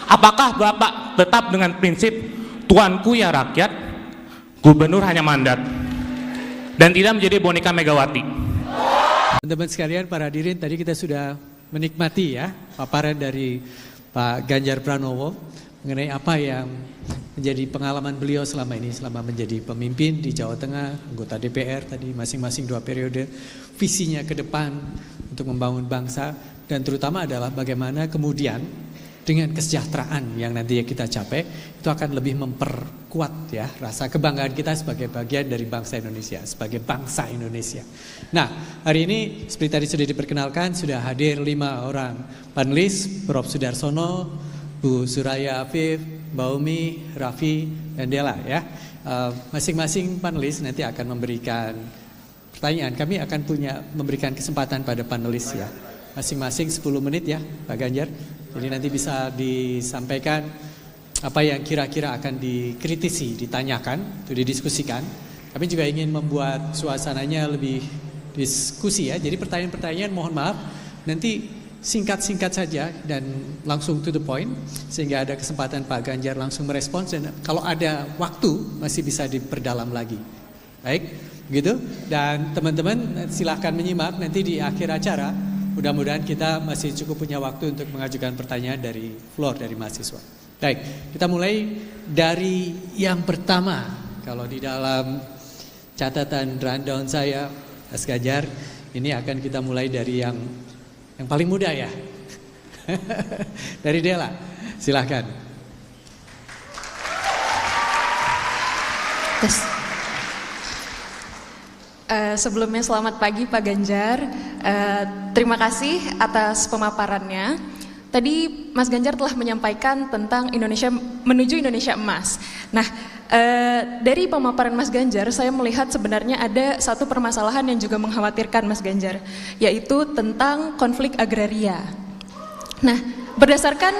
Apakah Bapak tetap dengan prinsip tuanku ya rakyat, gubernur hanya mandat, dan tidak menjadi boneka Megawati? Teman-teman sekalian, para hadirin, tadi kita sudah menikmati ya paparan dari Pak Ganjar Pranowo mengenai apa yang menjadi pengalaman beliau selama ini, selama menjadi pemimpin di Jawa Tengah, anggota DPR tadi masing-masing 2 periode, visinya ke depan untuk membangun bangsa, dan terutama adalah bagaimana kemudian dengan kesejahteraan yang nanti kita capai itu akan lebih memperkuat ya rasa kebanggaan kita sebagai bagian dari bangsa Indonesia, sebagai bangsa Indonesia. Nah, hari ini seperti tadi sudah diperkenalkan, sudah hadir 5 orang panelis, Prof. Sudarsono, Bu Suraya Afif, Mbak Umi, Raffi, dan Dela ya. Masing-masing panelis nanti akan memberikan pertanyaan. Kami akan memberikan kesempatan pada panelis ya. Masing-masing 10 menit ya, Pak Ganjar. Jadi nanti bisa disampaikan apa yang kira-kira akan dikritisi, ditanyakan, itu didiskusikan. Kami juga ingin membuat suasananya lebih diskusi ya. Jadi pertanyaan-pertanyaan mohon maaf nanti singkat-singkat saja dan langsung to the point, sehingga ada kesempatan Pak Ganjar langsung merespons, dan kalau ada waktu masih bisa diperdalam lagi. Baik, begitu. Dan teman-teman silahkan menyimak nanti di akhir acara. Mudah-mudahan kita masih cukup punya waktu untuk mengajukan pertanyaan dari floor, dari mahasiswa. Baik, kita mulai dari yang pertama. Kalau di dalam catatan rundown saya, Mas Ganjar, ini akan kita mulai dari yang paling muda ya. Dari Dela, silahkan. Sebelumnya selamat pagi Pak Ganjar, terima kasih atas pemaparannya. Tadi Mas Ganjar telah menyampaikan tentang Indonesia menuju Indonesia emas. Nah, dari pemaparan Mas Ganjar saya melihat sebenarnya ada satu permasalahan yang juga mengkhawatirkan Mas Ganjar, yaitu tentang konflik agraria. Nah, berdasarkan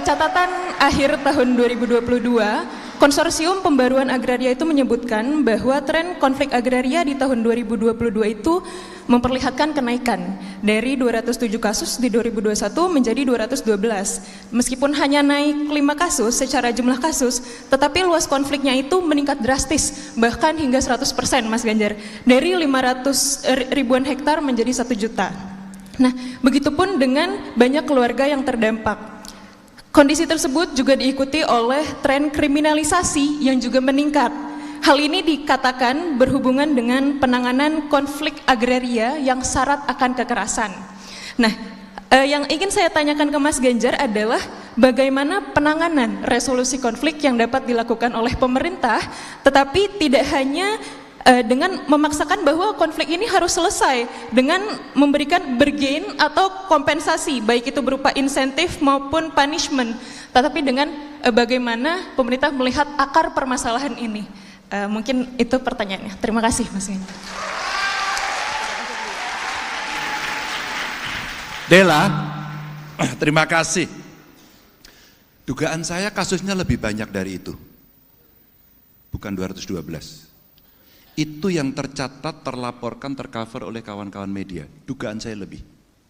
catatan akhir tahun 2022, Konsorsium Pembaruan Agraria itu menyebutkan bahwa tren konflik agraria di tahun 2022 itu memperlihatkan kenaikan dari 207 kasus di 2021 menjadi 212. Meskipun hanya naik 5 kasus secara jumlah kasus, tetapi luas konfliknya itu meningkat drastis, bahkan hingga 100% Mas Ganjar, dari 500 ribuan hektar menjadi 1 juta. Nah, begitupun dengan banyak keluarga yang terdampak. Kondisi tersebut juga diikuti oleh tren kriminalisasi yang juga meningkat. Hal ini dikatakan berhubungan dengan penanganan konflik agraria yang syarat akan kekerasan. Nah, yang ingin saya tanyakan ke Mas Ganjar adalah bagaimana penanganan resolusi konflik yang dapat dilakukan oleh pemerintah, tetapi tidak hanya dengan memaksakan bahwa konflik ini harus selesai dengan memberikan bergain atau kompensasi, baik itu berupa insentif maupun punishment, tetapi dengan bagaimana pemerintah melihat akar permasalahan ini. Mungkin itu pertanyaannya. Terima kasih Mas Ganjar. Dela, terima kasih. Dugaan saya kasusnya lebih banyak dari itu, bukan 212. Itu yang tercatat, terlaporkan, tercover oleh kawan-kawan media. Dugaan saya lebih,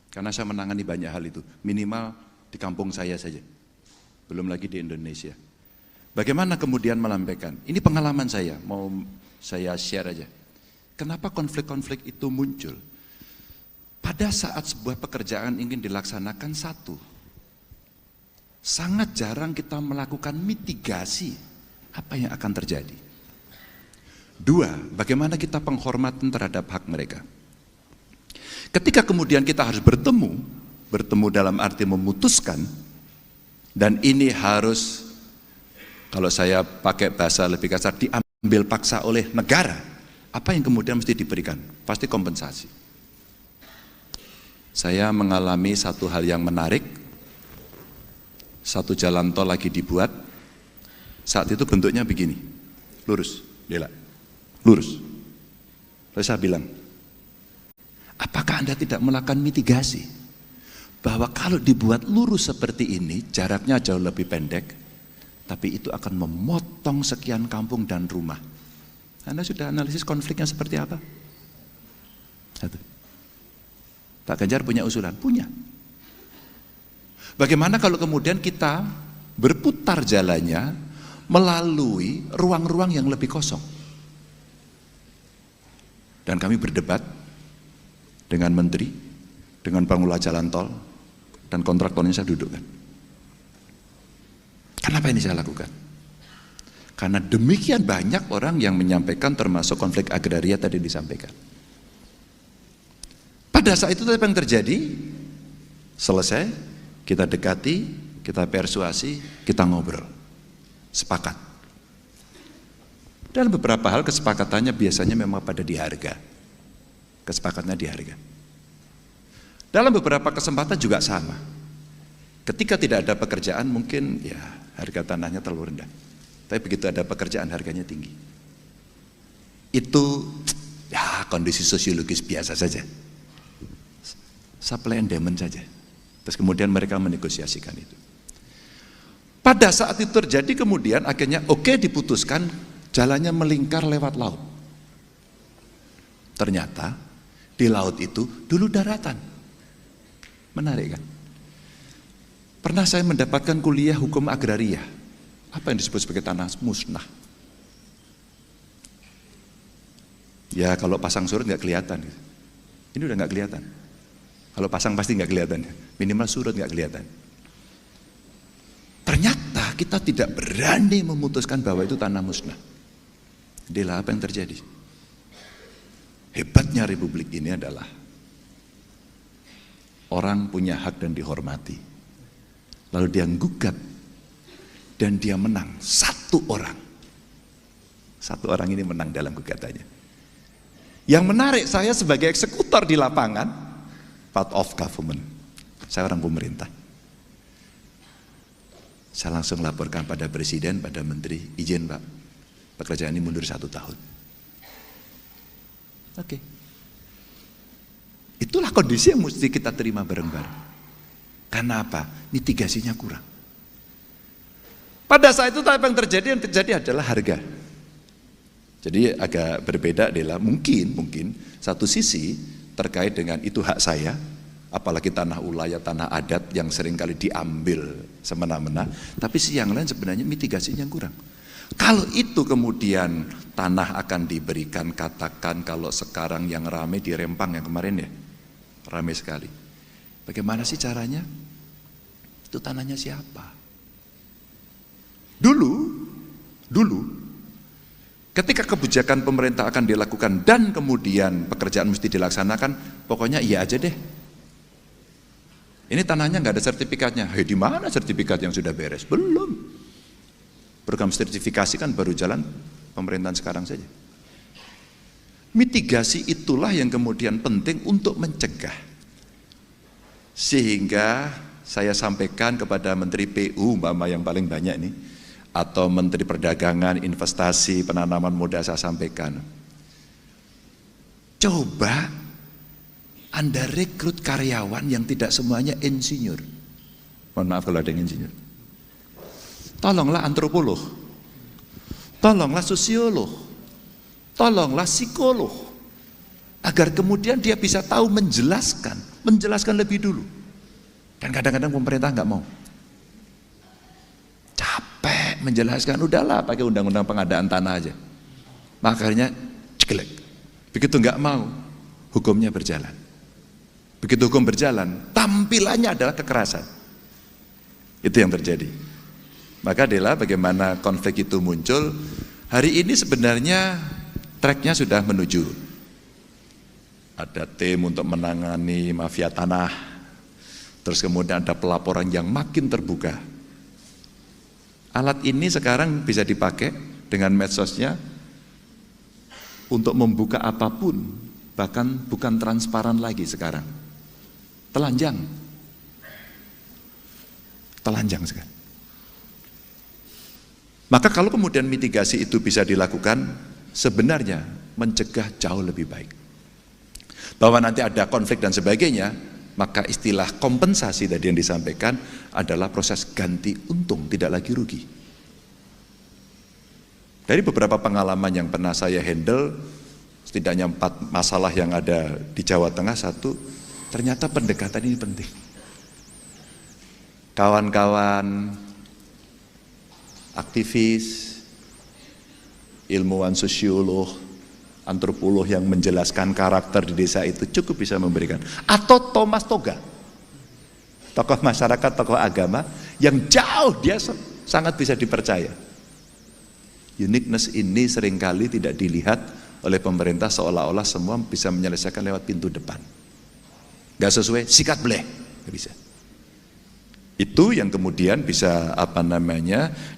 karena saya menangani banyak hal itu, minimal di kampung saya saja, belum lagi di Indonesia. Bagaimana kemudian melampaikan? Ini pengalaman saya, mau saya share aja. Kenapa konflik-konflik itu muncul? Pada saat sebuah pekerjaan ingin dilaksanakan satu, sangat jarang kita melakukan mitigasi apa yang akan terjadi. Dua, bagaimana kita penghormatan terhadap hak mereka. Ketika kemudian kita harus bertemu dalam arti memutuskan, dan ini harus, kalau saya pakai bahasa lebih kasar, diambil paksa oleh negara, apa yang kemudian mesti diberikan? Pasti kompensasi. Saya mengalami satu hal yang menarik, satu jalan tol lagi dibuat, saat itu bentuknya begini, lurus, Dela. Lurus. Lalu saya bilang, apakah Anda tidak melakukan mitigasi? Bahwa kalau dibuat lurus seperti ini, jaraknya jauh lebih pendek, tapi itu akan memotong sekian kampung dan rumah. Anda sudah analisis konfliknya seperti apa? Satu. Pak Ganjar punya usulan? Punya. Bagaimana kalau kemudian kita berputar jalannya melalui ruang-ruang yang lebih kosong? Dan kami berdebat dengan menteri, dengan pengelola jalan tol, dan kontraktornya saya dudukkan. Kenapa ini saya lakukan? Karena demikian banyak orang yang menyampaikan, termasuk konflik agraria tadi disampaikan. Pada saat itu apa yang terjadi? Selesai, kita dekati, kita persuasi, kita ngobrol, sepakat. Dalam beberapa hal kesepakatannya biasanya memang pada di harga. Kesepakatannya di harga. Dalam beberapa kesempatan juga sama. Ketika tidak ada pekerjaan mungkin ya harga tanahnya terlalu rendah. Tapi begitu ada pekerjaan harganya tinggi. Itu ya kondisi sosiologis biasa saja. Supply and demand saja. Terus kemudian mereka menegosiasikan itu. Pada saat itu terjadi kemudian akhirnya oke, diputuskan jalannya melingkar lewat laut. Ternyata di laut itu dulu daratan. Menarik kan? Pernah saya mendapatkan kuliah hukum agraria. Apa yang disebut sebagai tanah musnah? Ya kalau pasang surut nggak kelihatan. Ini udah nggak kelihatan. Kalau pasang pasti nggak kelihatan. Minimal surut nggak kelihatan. Ternyata kita tidak berani memutuskan bahwa itu tanah musnah. Inilah apa yang terjadi. Hebatnya republik ini adalah orang punya hak dan dihormati. Lalu dia gugat dan dia menang. Satu orang ini menang dalam gugatannya. Yang menarik, saya sebagai eksekutor di lapangan, part of government, saya orang pemerintah. Saya langsung laporkan pada presiden, pada menteri, izin Pak, pekerjaan ini mundur 1 tahun. Oke. Itulah kondisi yang mesti kita terima bareng-bareng. Karena apa? Mitigasinya kurang. Pada saat itu apa yang terjadi adalah harga. Jadi agak berbeda adalah mungkin satu sisi terkait dengan itu hak saya, apalagi tanah ulayah, tanah adat yang seringkali diambil semena-mena, tapi sisi yang lain sebenarnya mitigasinya kurang. Kalau itu kemudian tanah akan diberikan, katakan kalau sekarang yang ramai di Rempang yang kemarin ya, ramai sekali. Bagaimana sih caranya? Itu tanahnya siapa? Dulu, ketika kebijakan pemerintah akan dilakukan dan kemudian pekerjaan mesti dilaksanakan, pokoknya iya aja deh. Ini tanahnya nggak ada sertifikatnya. Hei, di mana sertifikat yang sudah beres? Belum. Program sertifikasi kan baru jalan pemerintahan sekarang saja. Mitigasi itulah yang kemudian penting untuk mencegah. Sehingga saya sampaikan kepada Menteri PU, umpama yang paling banyak ini, atau Menteri Perdagangan, Investasi, Penanaman Modal, saya sampaikan. Coba Anda rekrut karyawan yang tidak semuanya insinyur. Mohon maaf kalau ada yang insinyur. Tolonglah antropolog, tolonglah sosiolog, tolonglah psikolog, agar kemudian dia bisa tahu menjelaskan lebih dulu. Dan kadang-kadang pemerintah nggak mau, capek menjelaskan, udahlah pakai undang-undang pengadaan tanah aja. Makanya ceklek, begitu nggak mau, hukumnya berjalan. Begitu hukum berjalan, tampilannya adalah kekerasan. Itu yang terjadi. Maka adalah bagaimana konflik itu muncul. Hari ini sebenarnya tracknya sudah menuju. Ada tim untuk menangani mafia tanah. Terus kemudian ada pelaporan yang makin terbuka. Alat ini sekarang bisa dipakai dengan medsosnya untuk membuka apapun. Bahkan bukan transparan lagi sekarang. Telanjang sekarang. Maka kalau kemudian mitigasi itu bisa dilakukan, sebenarnya mencegah jauh lebih baik. Bahwa nanti ada konflik dan sebagainya, maka istilah kompensasi tadi yang disampaikan adalah proses ganti untung, tidak lagi rugi. Dari beberapa pengalaman yang pernah saya handle, setidaknya 4 masalah yang ada di Jawa Tengah, 1, ternyata pendekatan ini penting. kawan-kawan aktivis, ilmuwan sosiolog, antropolog yang menjelaskan karakter di desa itu cukup bisa memberikan. Atau Thomas Toga, tokoh masyarakat, tokoh agama yang jauh dia sangat bisa dipercaya. Uniqueness ini seringkali tidak dilihat oleh pemerintah, seolah-olah semua bisa menyelesaikan lewat pintu depan. Gak sesuai, sikat bleh, gak bisa. Itu yang kemudian bisa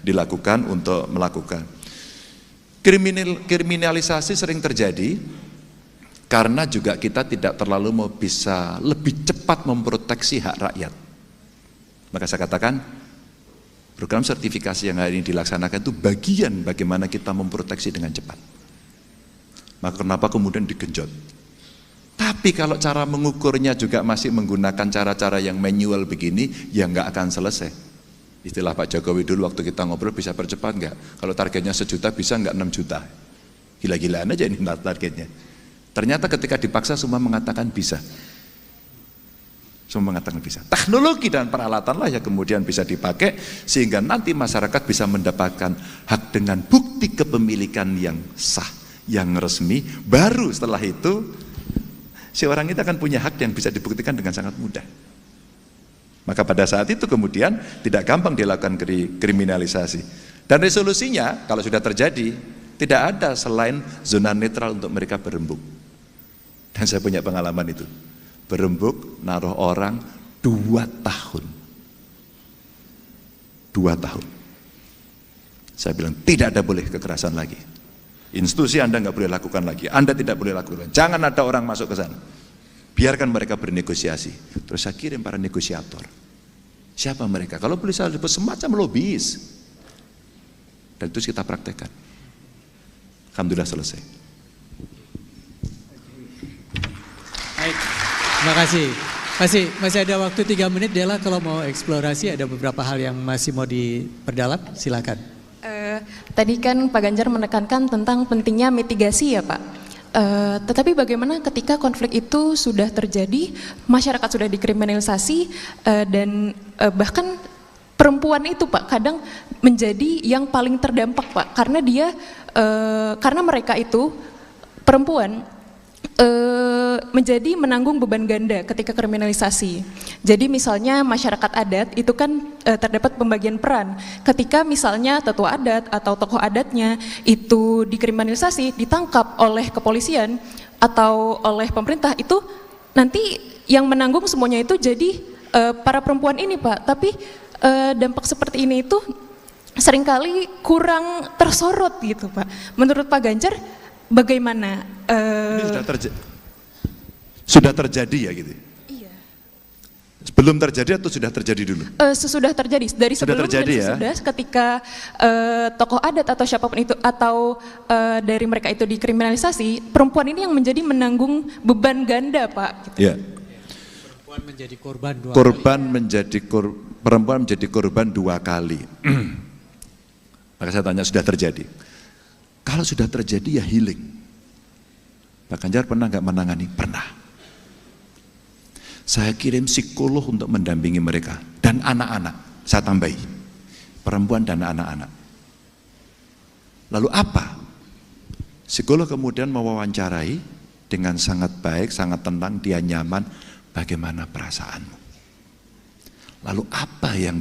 dilakukan untuk melakukan. Kriminalisasi sering terjadi karena juga kita tidak terlalu mau bisa lebih cepat memproteksi hak rakyat. Maka saya katakan program sertifikasi yang hari ini dilaksanakan itu bagian bagaimana kita memproteksi dengan cepat. Maka kenapa kemudian digenjot? Tapi kalau cara mengukurnya juga masih menggunakan cara-cara yang manual begini, ya nggak akan selesai. Istilah Pak Jokowi dulu waktu kita ngobrol, bisa percepat nggak? Kalau targetnya 1 juta bisa nggak 6 juta? Gila-gilaan aja ini targetnya. Ternyata ketika dipaksa semua mengatakan bisa. Semua mengatakan bisa. Teknologi dan peralatan lah yang kemudian bisa dipakai sehingga nanti masyarakat bisa mendapatkan hak dengan bukti kepemilikan yang sah, yang resmi. Baru setelah itu si orang itu akan punya hak yang bisa dibuktikan dengan sangat mudah. Maka pada saat itu kemudian tidak gampang dilakukan kriminalisasi. Dan resolusinya kalau sudah terjadi, tidak ada selain zona netral untuk mereka berembuk. Dan saya punya pengalaman itu. Berembuk, naruh orang 2 tahun. 2 tahun. Saya bilang tidak ada boleh kekerasan lagi. Institusi Anda nggak boleh lakukan lagi, Anda tidak boleh lakukan, jangan ada orang masuk ke sana. Biarkan mereka bernegosiasi. Terus saya kirim para negosiator. Siapa mereka? Kalau boleh saya sebut semacam lobis. Dan itu kita praktekkan. Alhamdulillah selesai. Baik, terima kasih. Masih ada waktu 3 menit, Dela, kalau mau eksplorasi ada beberapa hal yang masih mau diperdalam, silakan. Tadi kan Pak Ganjar menekankan tentang pentingnya mitigasi ya Pak. Tetapi bagaimana ketika konflik itu sudah terjadi, masyarakat sudah dikriminalisasi dan bahkan perempuan itu Pak kadang menjadi yang paling terdampak Pak, karena karena mereka itu perempuan menjadi menanggung beban ganda ketika kriminalisasi. Jadi misalnya masyarakat adat itu kan terdapat pembagian peran. Ketika misalnya tetua adat atau tokoh adatnya itu dikriminalisasi, ditangkap oleh kepolisian atau oleh pemerintah, itu nanti yang menanggung semuanya itu jadi para perempuan ini Pak. Tapi dampak seperti ini itu seringkali kurang tersorot gitu Pak. Menurut Pak Ganjar bagaimana? Ini sudah terjadi ya gitu? Iya. Belum terjadi atau sudah terjadi dulu? Sesudah terjadi, dari sebelum dan sesudah ya? Ketika tokoh adat atau siapapun itu atau dari mereka itu dikriminalisasi, perempuan ini yang menjadi menanggung beban ganda Pak. Gitu. Ya. Perempuan menjadi korban 2 kali. Perempuan menjadi korban 2 kali. Maka saya tanya, sudah terjadi? Kalau sudah terjadi ya healing. Pak Ganjar pernah nggak menangani? Pernah. Saya kirim psikolog untuk mendampingi mereka. Dan anak-anak, saya tambahi. Perempuan dan anak-anak. Lalu apa? Psikolog kemudian mewawancarai dengan sangat baik, sangat tenang, dia nyaman. Bagaimana perasaanmu? Lalu apa yang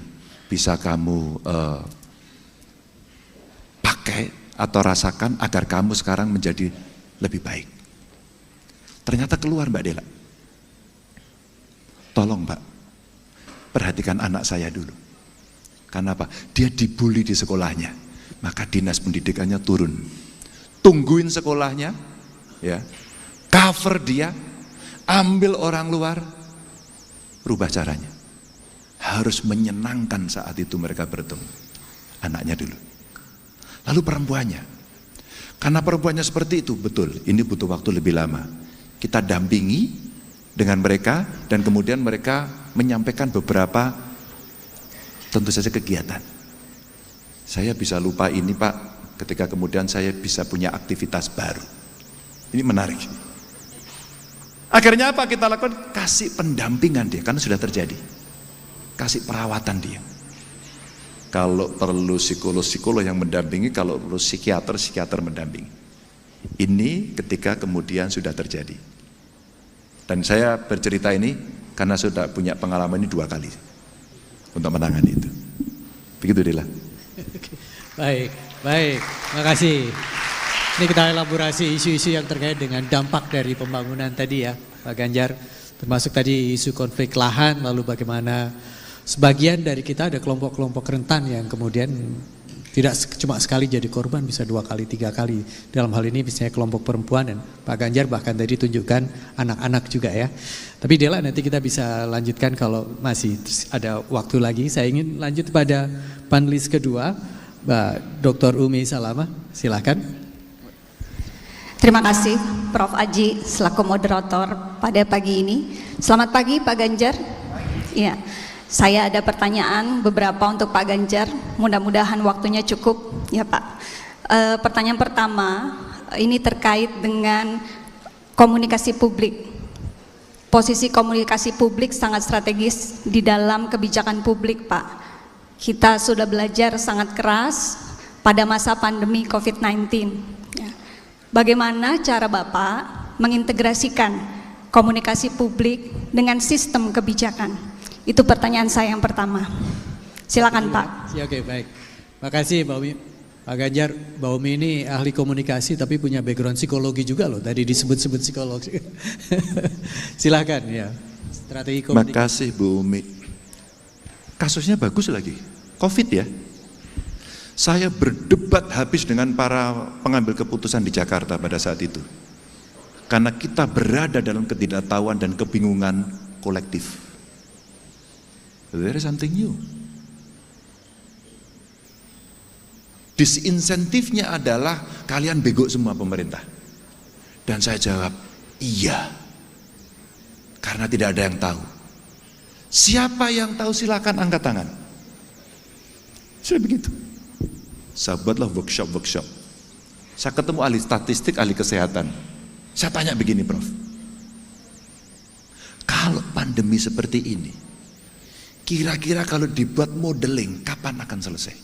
bisa kamu pakai atau rasakan agar kamu sekarang menjadi lebih baik? Ternyata keluar Mbak Dela. Tolong Mbak, perhatikan anak saya dulu. Karena apa? Dia dibully di sekolahnya. Maka dinas pendidikannya turun. Tungguin sekolahnya, ya, cover dia, ambil orang luar, rubah caranya. Harus menyenangkan saat itu mereka bertemu. Anaknya dulu. Lalu perempuannya. Karena perempuannya seperti itu, betul, ini butuh waktu lebih lama. Kita dampingi dengan mereka dan kemudian mereka menyampaikan beberapa tentu saja kegiatan. Saya bisa lupa ini Pak, ketika kemudian saya bisa punya aktivitas baru. Ini menarik. Akhirnya apa kita lakukan? Kasih pendampingan dia, karena sudah terjadi. kasih perawatan dia. Kalau perlu psikolog yang mendampingi, kalau perlu psikiater mendampingi. Ini ketika kemudian sudah terjadi. Dan saya bercerita ini karena sudah punya pengalaman ini 2 kali untuk menangani itu. Begitu Dila. Baik, makasih. Ini kita elaborasi isu-isu yang terkait dengan dampak dari pembangunan tadi ya, Pak Ganjar. Termasuk tadi isu konflik lahan, lalu bagaimana sebagian dari kita ada kelompok-kelompok rentan yang kemudian tidak cuma sekali jadi korban, bisa 2 kali, 3 kali. Dalam hal ini misalnya kelompok perempuan, dan Pak Ganjar bahkan tadi tunjukkan anak-anak juga ya. Tapi Dela nanti kita bisa lanjutkan kalau masih ada waktu lagi. Saya ingin lanjut pada panelis kedua, Mbak Dr. Umi Salamah, silakan. Terima kasih Prof. Aji selaku moderator pada pagi ini. Selamat pagi Pak Ganjar. Ya, saya ada pertanyaan beberapa untuk Pak Ganjar. Mudah-mudahan waktunya cukup ya Pak. Pertanyaan pertama ini terkait dengan komunikasi publik. Posisi komunikasi publik sangat strategis di dalam kebijakan publik Pak. Kita sudah belajar sangat keras pada masa pandemi COVID-19. Bagaimana cara Bapak mengintegrasikan komunikasi publik dengan sistem kebijakan? Itu pertanyaan saya yang pertama. Silakan Pak. Oke, baik. Makasih Mbak Umi. Pak Ganjar, Mbak Umi ini ahli komunikasi tapi punya background psikologi juga loh. Tadi disebut-sebut psikolog. Silakan ya. Strategi komunikasi. Makasih Bu Umi. Kasusnya bagus lagi. Covid ya. Saya berdebat habis dengan para pengambil keputusan di Jakarta pada saat itu. Karena kita berada dalam ketidaktahuan dan kebingungan kolektif. There is something new. Disinsentifnya adalah kalian bego semua pemerintah. Dan saya jawab, iya. Karena tidak ada yang tahu. Siapa yang tahu silakan angkat tangan. Sudah begitu. Saya buatlah workshop. Saya ketemu ahli statistik, ahli kesehatan. Saya tanya begini Prof. Kalau pandemi seperti ini, kira-kira kalau dibuat modeling, kapan akan selesai?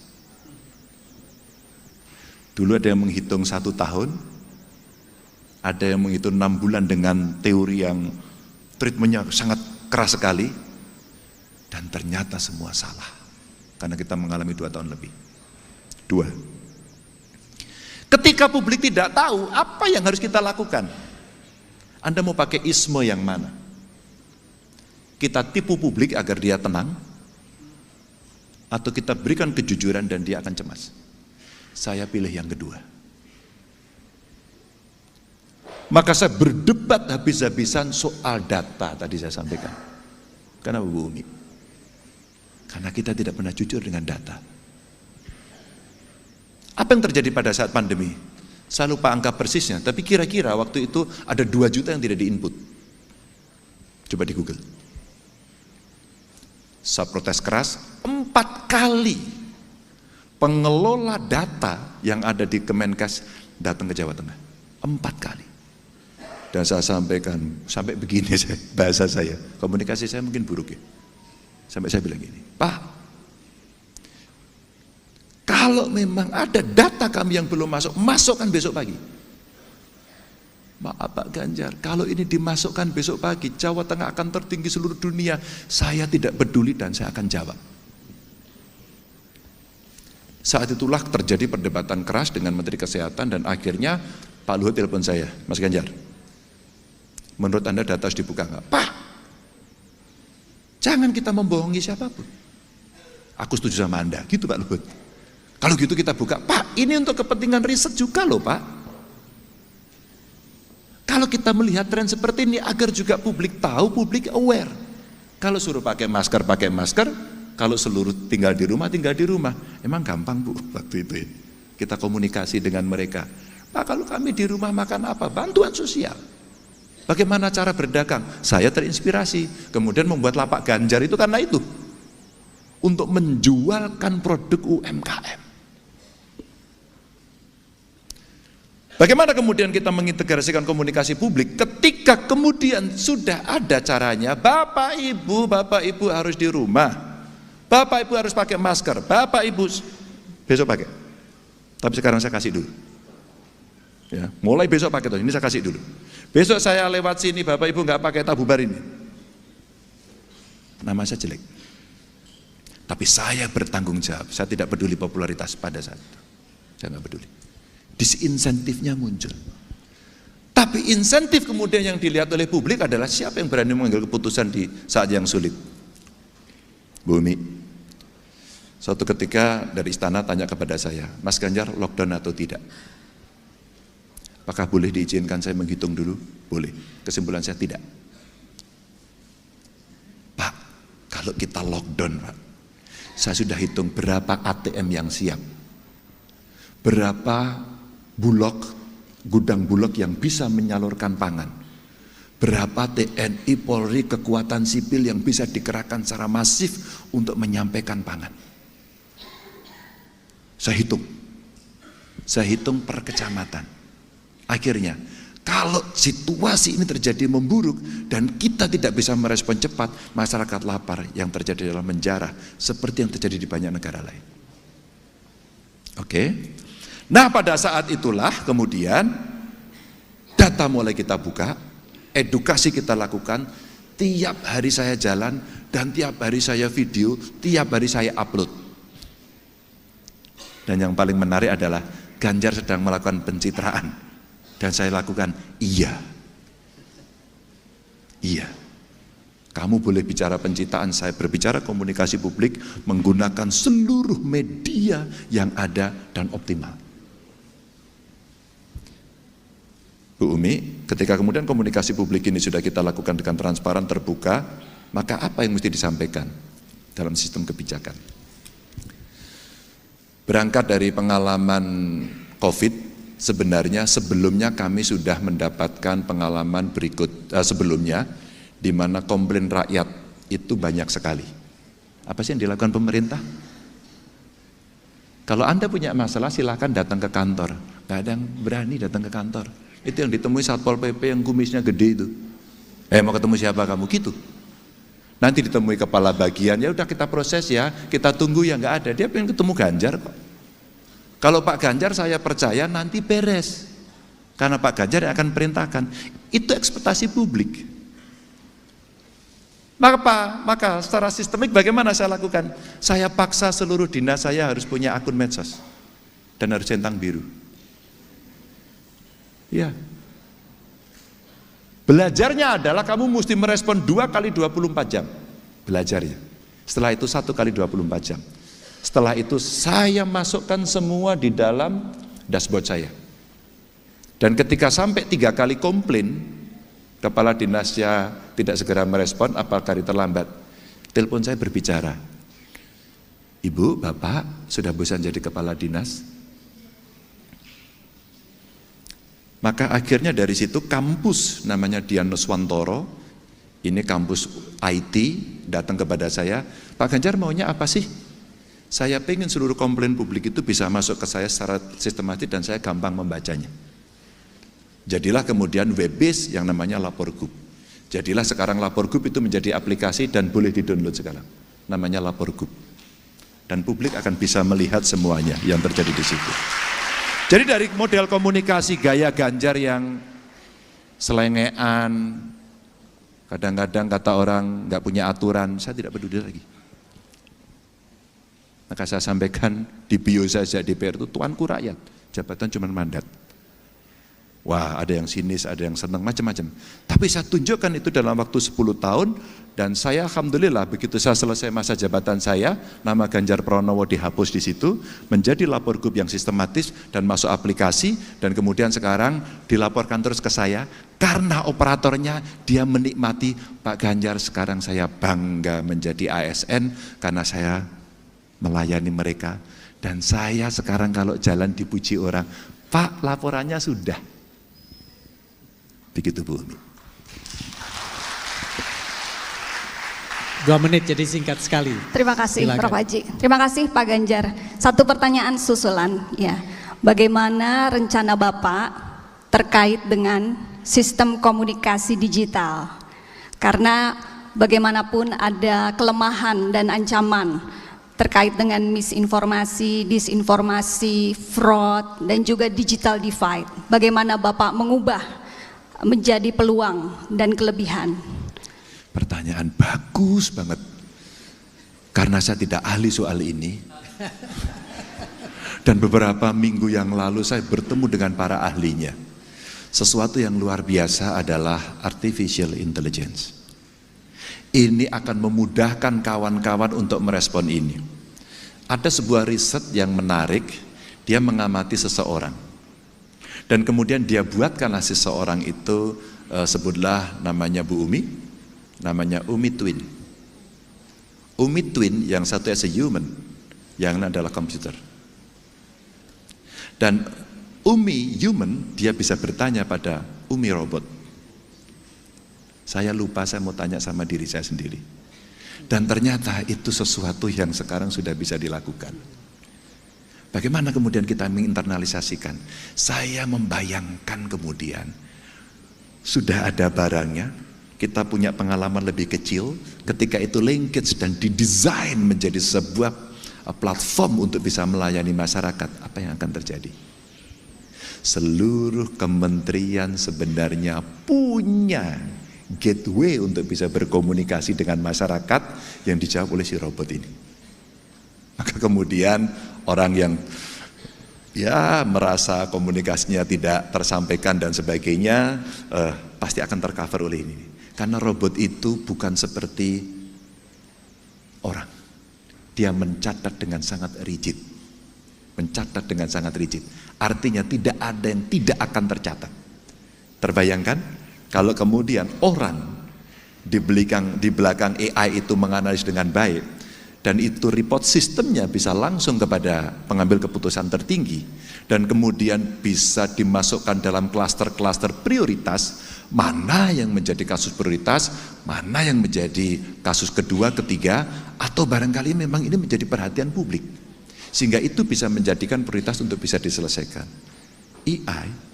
Dulu ada yang menghitung 1 tahun, ada yang menghitung 6 bulan dengan teori yang treatmentnya sangat keras sekali, dan ternyata semua salah. Karena kita mengalami 2 tahun lebih. 2. Ketika publik tidak tahu apa yang harus kita lakukan, Anda mau pakai isme yang mana? Kita tipu publik agar dia tenang, atau kita berikan kejujuran dan dia akan cemas? Saya pilih yang kedua. Maka saya berdebat habis-habisan soal data tadi saya sampaikan. Kenapa Bu Umi? Karena kita tidak pernah jujur dengan data. Apa yang terjadi pada saat pandemi? Saya lupa angka persisnya, tapi kira-kira waktu itu ada 2 juta yang tidak di-input. Coba di Google. Saya protes keras, 4 kali pengelola data yang ada di Kemenkes datang ke Jawa Tengah. 4 kali. Dan saya sampaikan, sampai begini bahasa saya, komunikasi saya mungkin buruk ya. Sampai saya bilang gini, Pak, kalau memang ada data kami yang belum masuk, masukkan besok pagi. Maaf Pak Ganjar, kalau ini dimasukkan besok pagi, Jawa Tengah akan tertinggi seluruh dunia. Saya tidak peduli dan saya akan jawab. Saat itulah terjadi perdebatan keras dengan Menteri Kesehatan dan akhirnya Pak Luhut telepon saya, Mas Ganjar, menurut Anda data harus dibuka nggak? Pak, jangan kita membohongi siapapun. Aku setuju sama Anda, gitu Pak Luhut. Kalau gitu kita buka, Pak, ini untuk kepentingan riset juga loh Pak. Kalau kita melihat tren seperti ini agar juga publik tahu, publik aware. Kalau suruh pakai masker, kalau seluruh tinggal di rumah. Emang gampang Bu waktu itu ya. Kita komunikasi dengan mereka. Pak, kalau kami di rumah makan apa? Bantuan sosial. Bagaimana cara berdagang? Saya terinspirasi, kemudian membuat lapak Ganjar itu karena itu. Untuk menjualkan produk UMKM. Bagaimana kemudian kita mengintegrasikan komunikasi publik ketika kemudian sudah ada caranya, Bapak Ibu harus di rumah. Bapak Ibu harus pakai masker, Bapak Ibu besok pakai. Tapi sekarang saya kasih dulu. Ya, mulai besok pakai tuh, ini saya kasih dulu. Besok saya lewat sini, Bapak Ibu nggak pakai tabubar ini, nama saya jelek. Tapi saya bertanggung jawab, saya tidak peduli popularitas pada saat itu. Saya nggak peduli. Disinsentifnya muncul. Tapi insentif kemudian yang dilihat oleh publik adalah siapa yang berani mengambil keputusan di saat yang sulit. Bu Umi, suatu ketika dari istana tanya kepada saya, Mas Ganjar lockdown atau tidak? Apakah boleh diizinkan saya menghitung dulu? Boleh. Kesimpulan saya tidak. Pak, kalau kita lockdown, Pak, saya sudah hitung berapa ATM yang siap, berapa bulog, gudang bulog yang bisa menyalurkan pangan, berapa TNI, Polri, kekuatan sipil yang bisa dikerahkan secara masif untuk menyampaikan pangan. Saya hitung per kecamatan. Akhirnya, kalau situasi ini terjadi memburuk dan kita tidak bisa merespon cepat, masyarakat lapar, yang terjadi adalah menjarah seperti yang terjadi di banyak negara lain. Oke. Nah, pada saat itulah kemudian data mulai kita buka, edukasi kita lakukan, tiap hari saya jalan dan tiap hari saya video, tiap hari saya upload. Dan yang paling menarik adalah Ganjar sedang melakukan pencitraan dan saya lakukan iya. Kamu boleh bicara pencitraan, saya berbicara komunikasi publik menggunakan seluruh media yang ada dan optimal. Bu Umi, ketika kemudian komunikasi publik ini sudah kita lakukan dengan transparan, terbuka, maka apa yang mesti disampaikan dalam sistem kebijakan? Berangkat dari pengalaman COVID, sebenarnya sebelumnya kami sudah mendapatkan pengalaman berikut sebelumnya, di mana komplain rakyat itu banyak sekali. Apa sih yang dilakukan pemerintah? Kalau Anda punya masalah silahkan datang ke kantor. Gak ada yang berani datang ke kantor. Itu yang ditemui Satpol PP yang kumisnya gede itu. Mau ketemu siapa kamu? Gitu. Nanti ditemui kepala bagian, ya udah kita proses ya, kita tunggu ya, nggak ada. Dia pengen ketemu Ganjar kok. Kalau Pak Ganjar saya percaya nanti beres. Karena Pak Ganjar yang akan perintahkan. Itu ekspektasi publik. Maka secara sistemik bagaimana saya lakukan? Saya paksa seluruh dinas saya harus punya akun medsos. Dan harus centang biru. Ya. Belajarnya adalah kamu mesti merespon 2 kali 24 jam. Belajarnya. Setelah itu 1 kali 24 jam. Setelah itu saya masukkan semua di dalam dashboard saya. Dan ketika sampai 3 kali komplain, kepala dinasnya tidak segera merespon, apakah terlambat, telepon saya berbicara. Ibu, Bapak sudah bosan jadi kepala dinas? Maka akhirnya dari situ kampus namanya Dian Nuswantoro, ini kampus IT, datang kepada saya, Pak Ganjar maunya apa sih? Saya pengen seluruh komplain publik itu bisa masuk ke saya secara sistematis dan saya gampang membacanya. Jadilah kemudian web base yang namanya Lapor Gub. Jadilah sekarang Lapor Gub itu menjadi aplikasi dan boleh di-download sekarang. Namanya Lapor Gub. Dan publik akan bisa melihat semuanya yang terjadi di situ. Jadi dari model komunikasi gaya Ganjar yang selengean, kadang-kadang kata orang nggak punya aturan, saya tidak peduli lagi. Maka saya sampaikan di bio saja DPR itu tuanku rakyat, jabatan cuma mandat. Wah, ada yang sinis, ada yang senang, macam-macam. Tapi saya tunjukkan itu dalam waktu 10 tahun, dan saya alhamdulillah begitu saya selesai masa jabatan saya, nama Ganjar Pranowo dihapus di situ, menjadi Lapor Gub yang sistematis dan masuk aplikasi, dan kemudian sekarang dilaporkan terus ke saya, karena operatornya dia menikmati, Pak Ganjar sekarang saya bangga menjadi ASN, karena saya melayani mereka, dan saya sekarang kalau jalan dipuji orang, Pak laporannya sudah. Begitu Bu Umi. 2 menit jadi singkat sekali. Terima kasih. Silakan. Prof. Haji. Terima kasih Pak Ganjar. Satu pertanyaan susulan ya. Bagaimana rencana Bapak terkait dengan sistem komunikasi digital? Karena bagaimanapun ada kelemahan dan ancaman terkait dengan misinformasi, disinformasi, fraud, dan juga digital divide. Bagaimana Bapak mengubah menjadi peluang dan kelebihan? Pertanyaan bagus banget. Karena saya tidak ahli soal ini. Dan beberapa minggu yang lalu saya bertemu dengan para ahlinya. Sesuatu yang luar biasa adalah artificial intelligence. Ini akan memudahkan kawan-kawan untuk merespon ini. Ada sebuah riset yang menarik, dia mengamati seseorang. Dan kemudian dia buatkanlah seseorang itu, sebutlah namanya Bu Umi, namanya Umi Twin. Umi Twin yang satu as a human, yang lain adalah komputer. Dan Umi human, dia bisa bertanya pada Umi robot. Saya lupa, saya mau tanya sama diri saya sendiri. Dan ternyata itu sesuatu yang sekarang sudah bisa dilakukan. Bagaimana kemudian kita menginternalisasikan? Saya membayangkan kemudian, sudah ada barangnya, kita punya pengalaman lebih kecil, ketika itu linkage dan didesain menjadi sebuah platform untuk bisa melayani masyarakat, apa yang akan terjadi? Seluruh kementerian sebenarnya punya gateway untuk bisa berkomunikasi dengan masyarakat yang dijawab oleh si robot ini. Maka kemudian orang yang ya merasa komunikasinya tidak tersampaikan dan sebagainya pasti akan tercover oleh ini. Karena robot itu bukan seperti orang. Dia mencatat dengan sangat rigid. Mencatat dengan sangat rigid. Artinya tidak ada yang tidak akan tercatat. Terbayangkan? Kalau kemudian orang di belakang AI itu menganalisis dengan baik, dan itu report sistemnya bisa langsung kepada pengambil keputusan tertinggi, dan kemudian bisa dimasukkan dalam klaster-klaster prioritas, mana yang menjadi kasus prioritas, mana yang menjadi kasus kedua, ketiga, atau barangkali memang ini menjadi perhatian publik. Sehingga itu bisa menjadikan prioritas untuk bisa diselesaikan. AI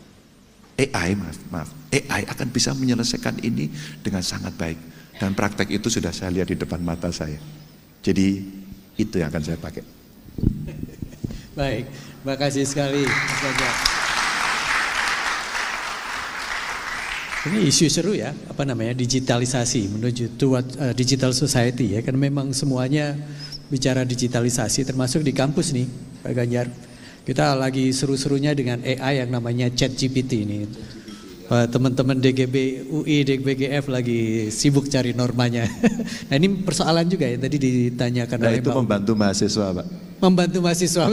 akan bisa menyelesaikan ini dengan sangat baik. Dan praktek itu sudah saya lihat di depan mata saya. Jadi itu yang akan saya pakai. Baik, terima kasih sekali Mas Ganjar. Ini isu seru ya, apa namanya, digitalisasi menuju toward digital society ya, kan memang semuanya bicara digitalisasi termasuk di kampus nih Pak Ganjar. Kita lagi seru-serunya dengan AI yang namanya ChatGPT ini. Teman-teman DGB UI, DGBGF lagi sibuk cari normanya. Nah ini persoalan juga ya tadi ditanyakan oleh itu membantu mahasiswa Pak. Membantu mahasiswa.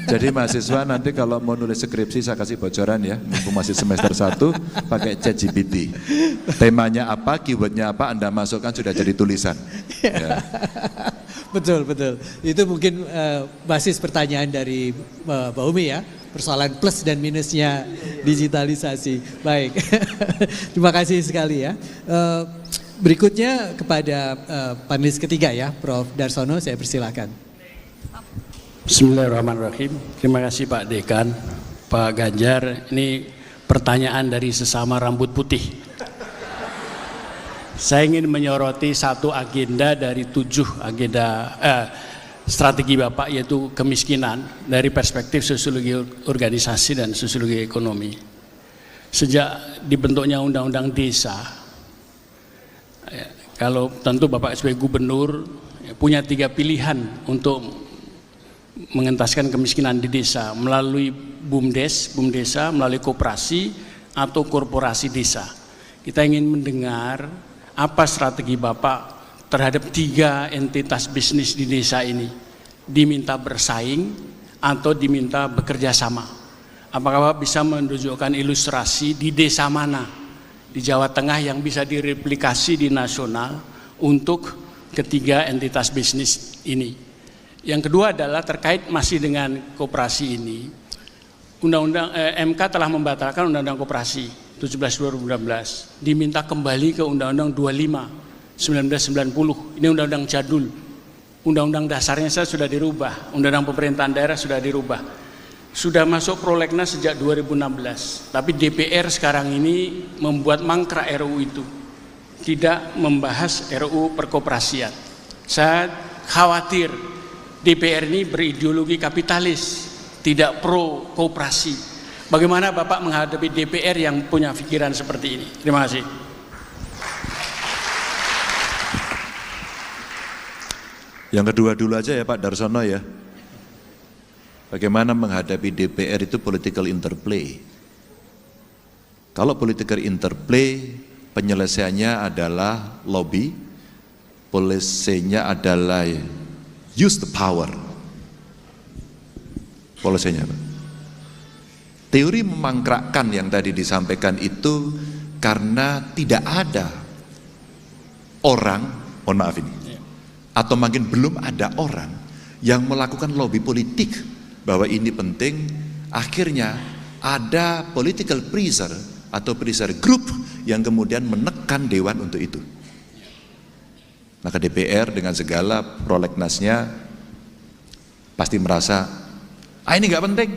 Jadi mahasiswa nanti kalau mau nulis skripsi saya kasih bocoran ya, mumpung masih semester 1 pakai ChatGPT. Temanya apa, keywordnya apa, Anda masukkan sudah jadi tulisan. Ya. Betul. Itu mungkin basis pertanyaan dari Mbak Umi ya, persoalan plus dan minusnya digitalisasi. Baik, terima kasih sekali ya. Berikutnya kepada panelis ketiga ya, Prof. Darsono, saya persilakan. Bismillahirrahmanirrahim. Terima kasih Pak Dekan, Pak Ganjar. Ini pertanyaan dari sesama rambut putih. Saya ingin menyoroti satu agenda dari 7 agenda strategi Bapak, yaitu kemiskinan dari perspektif sosiologi organisasi dan sosiologi ekonomi. Sejak dibentuknya Undang-Undang Desa, kalau tentu Bapak sebagai gubernur punya 3 pilihan untuk mengentaskan kemiskinan di desa, melalui BUMDes, BUMDesa, melalui koperasi atau korporasi desa. Kita ingin mendengar apa strategi Bapak terhadap 3 entitas bisnis di desa ini? Diminta bersaing atau diminta bekerja sama? Apakah Bapak bisa menunjukkan ilustrasi di desa mana di Jawa Tengah yang bisa direplikasi di nasional untuk ketiga entitas bisnis ini? Yang kedua adalah terkait masih dengan koperasi ini. MK telah membatalkan Undang-Undang Koperasi 17/2016, diminta kembali ke Undang-Undang 25 1990. Ini undang-undang jadul. Undang-undang dasarnya sudah dirubah, undang-undang pemerintahan daerah sudah dirubah. Sudah masuk prolegnas sejak 2016, tapi DPR sekarang ini membuat mangkrak RUU itu. tidak membahas RUU perkoperasian. Saya khawatir DPR ini berideologi kapitalis, tidak pro koperasi. Bagaimana Bapak menghadapi DPR yang punya pikiran seperti ini? Terima kasih. Yang kedua dulu aja ya Pak Darsono ya. Bagaimana menghadapi DPR itu political interplay. Kalau political interplay, penyelesaiannya adalah lobby, polisinya adalah use the power. Polisinya Pak. Teori memangkrakkan yang tadi disampaikan itu karena tidak ada orang, mohon maaf ini, atau mungkin belum ada orang yang melakukan lobby politik bahwa ini penting. Akhirnya ada political pressure atau pressure group yang kemudian menekan dewan untuk itu. Maka DPR dengan segala prolegnasnya pasti merasa ini nggak penting,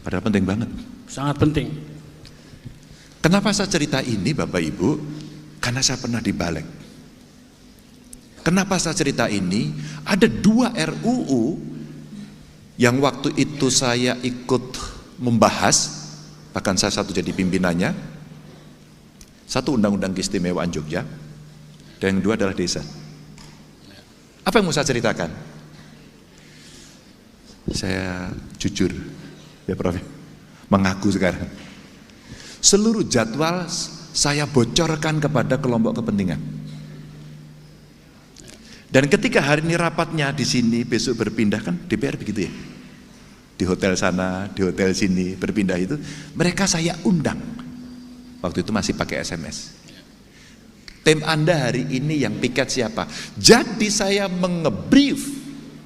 padahal penting banget, sangat penting. Kenapa saya cerita ini Bapak Ibu? Karena saya pernah dibalik. Kenapa saya cerita ini? Ada 2 RUU yang waktu itu saya ikut membahas, bahkan saya satu jadi pimpinannya. Satu Undang-Undang Keistimewaan Jogja, dan yang kedua adalah desa. Apa yang mau saya ceritakan? Saya jujur, ya Prof, mengaku sekarang. Seluruh jadwal saya bocorkan kepada kelompok kepentingan. Dan ketika hari ini rapatnya di sini, besok berpindah, kan DPR begitu ya. Di hotel sana, di hotel sini, berpindah itu. Mereka saya undang. Waktu itu masih pakai SMS. Tim Anda hari ini yang piket siapa? Jadi saya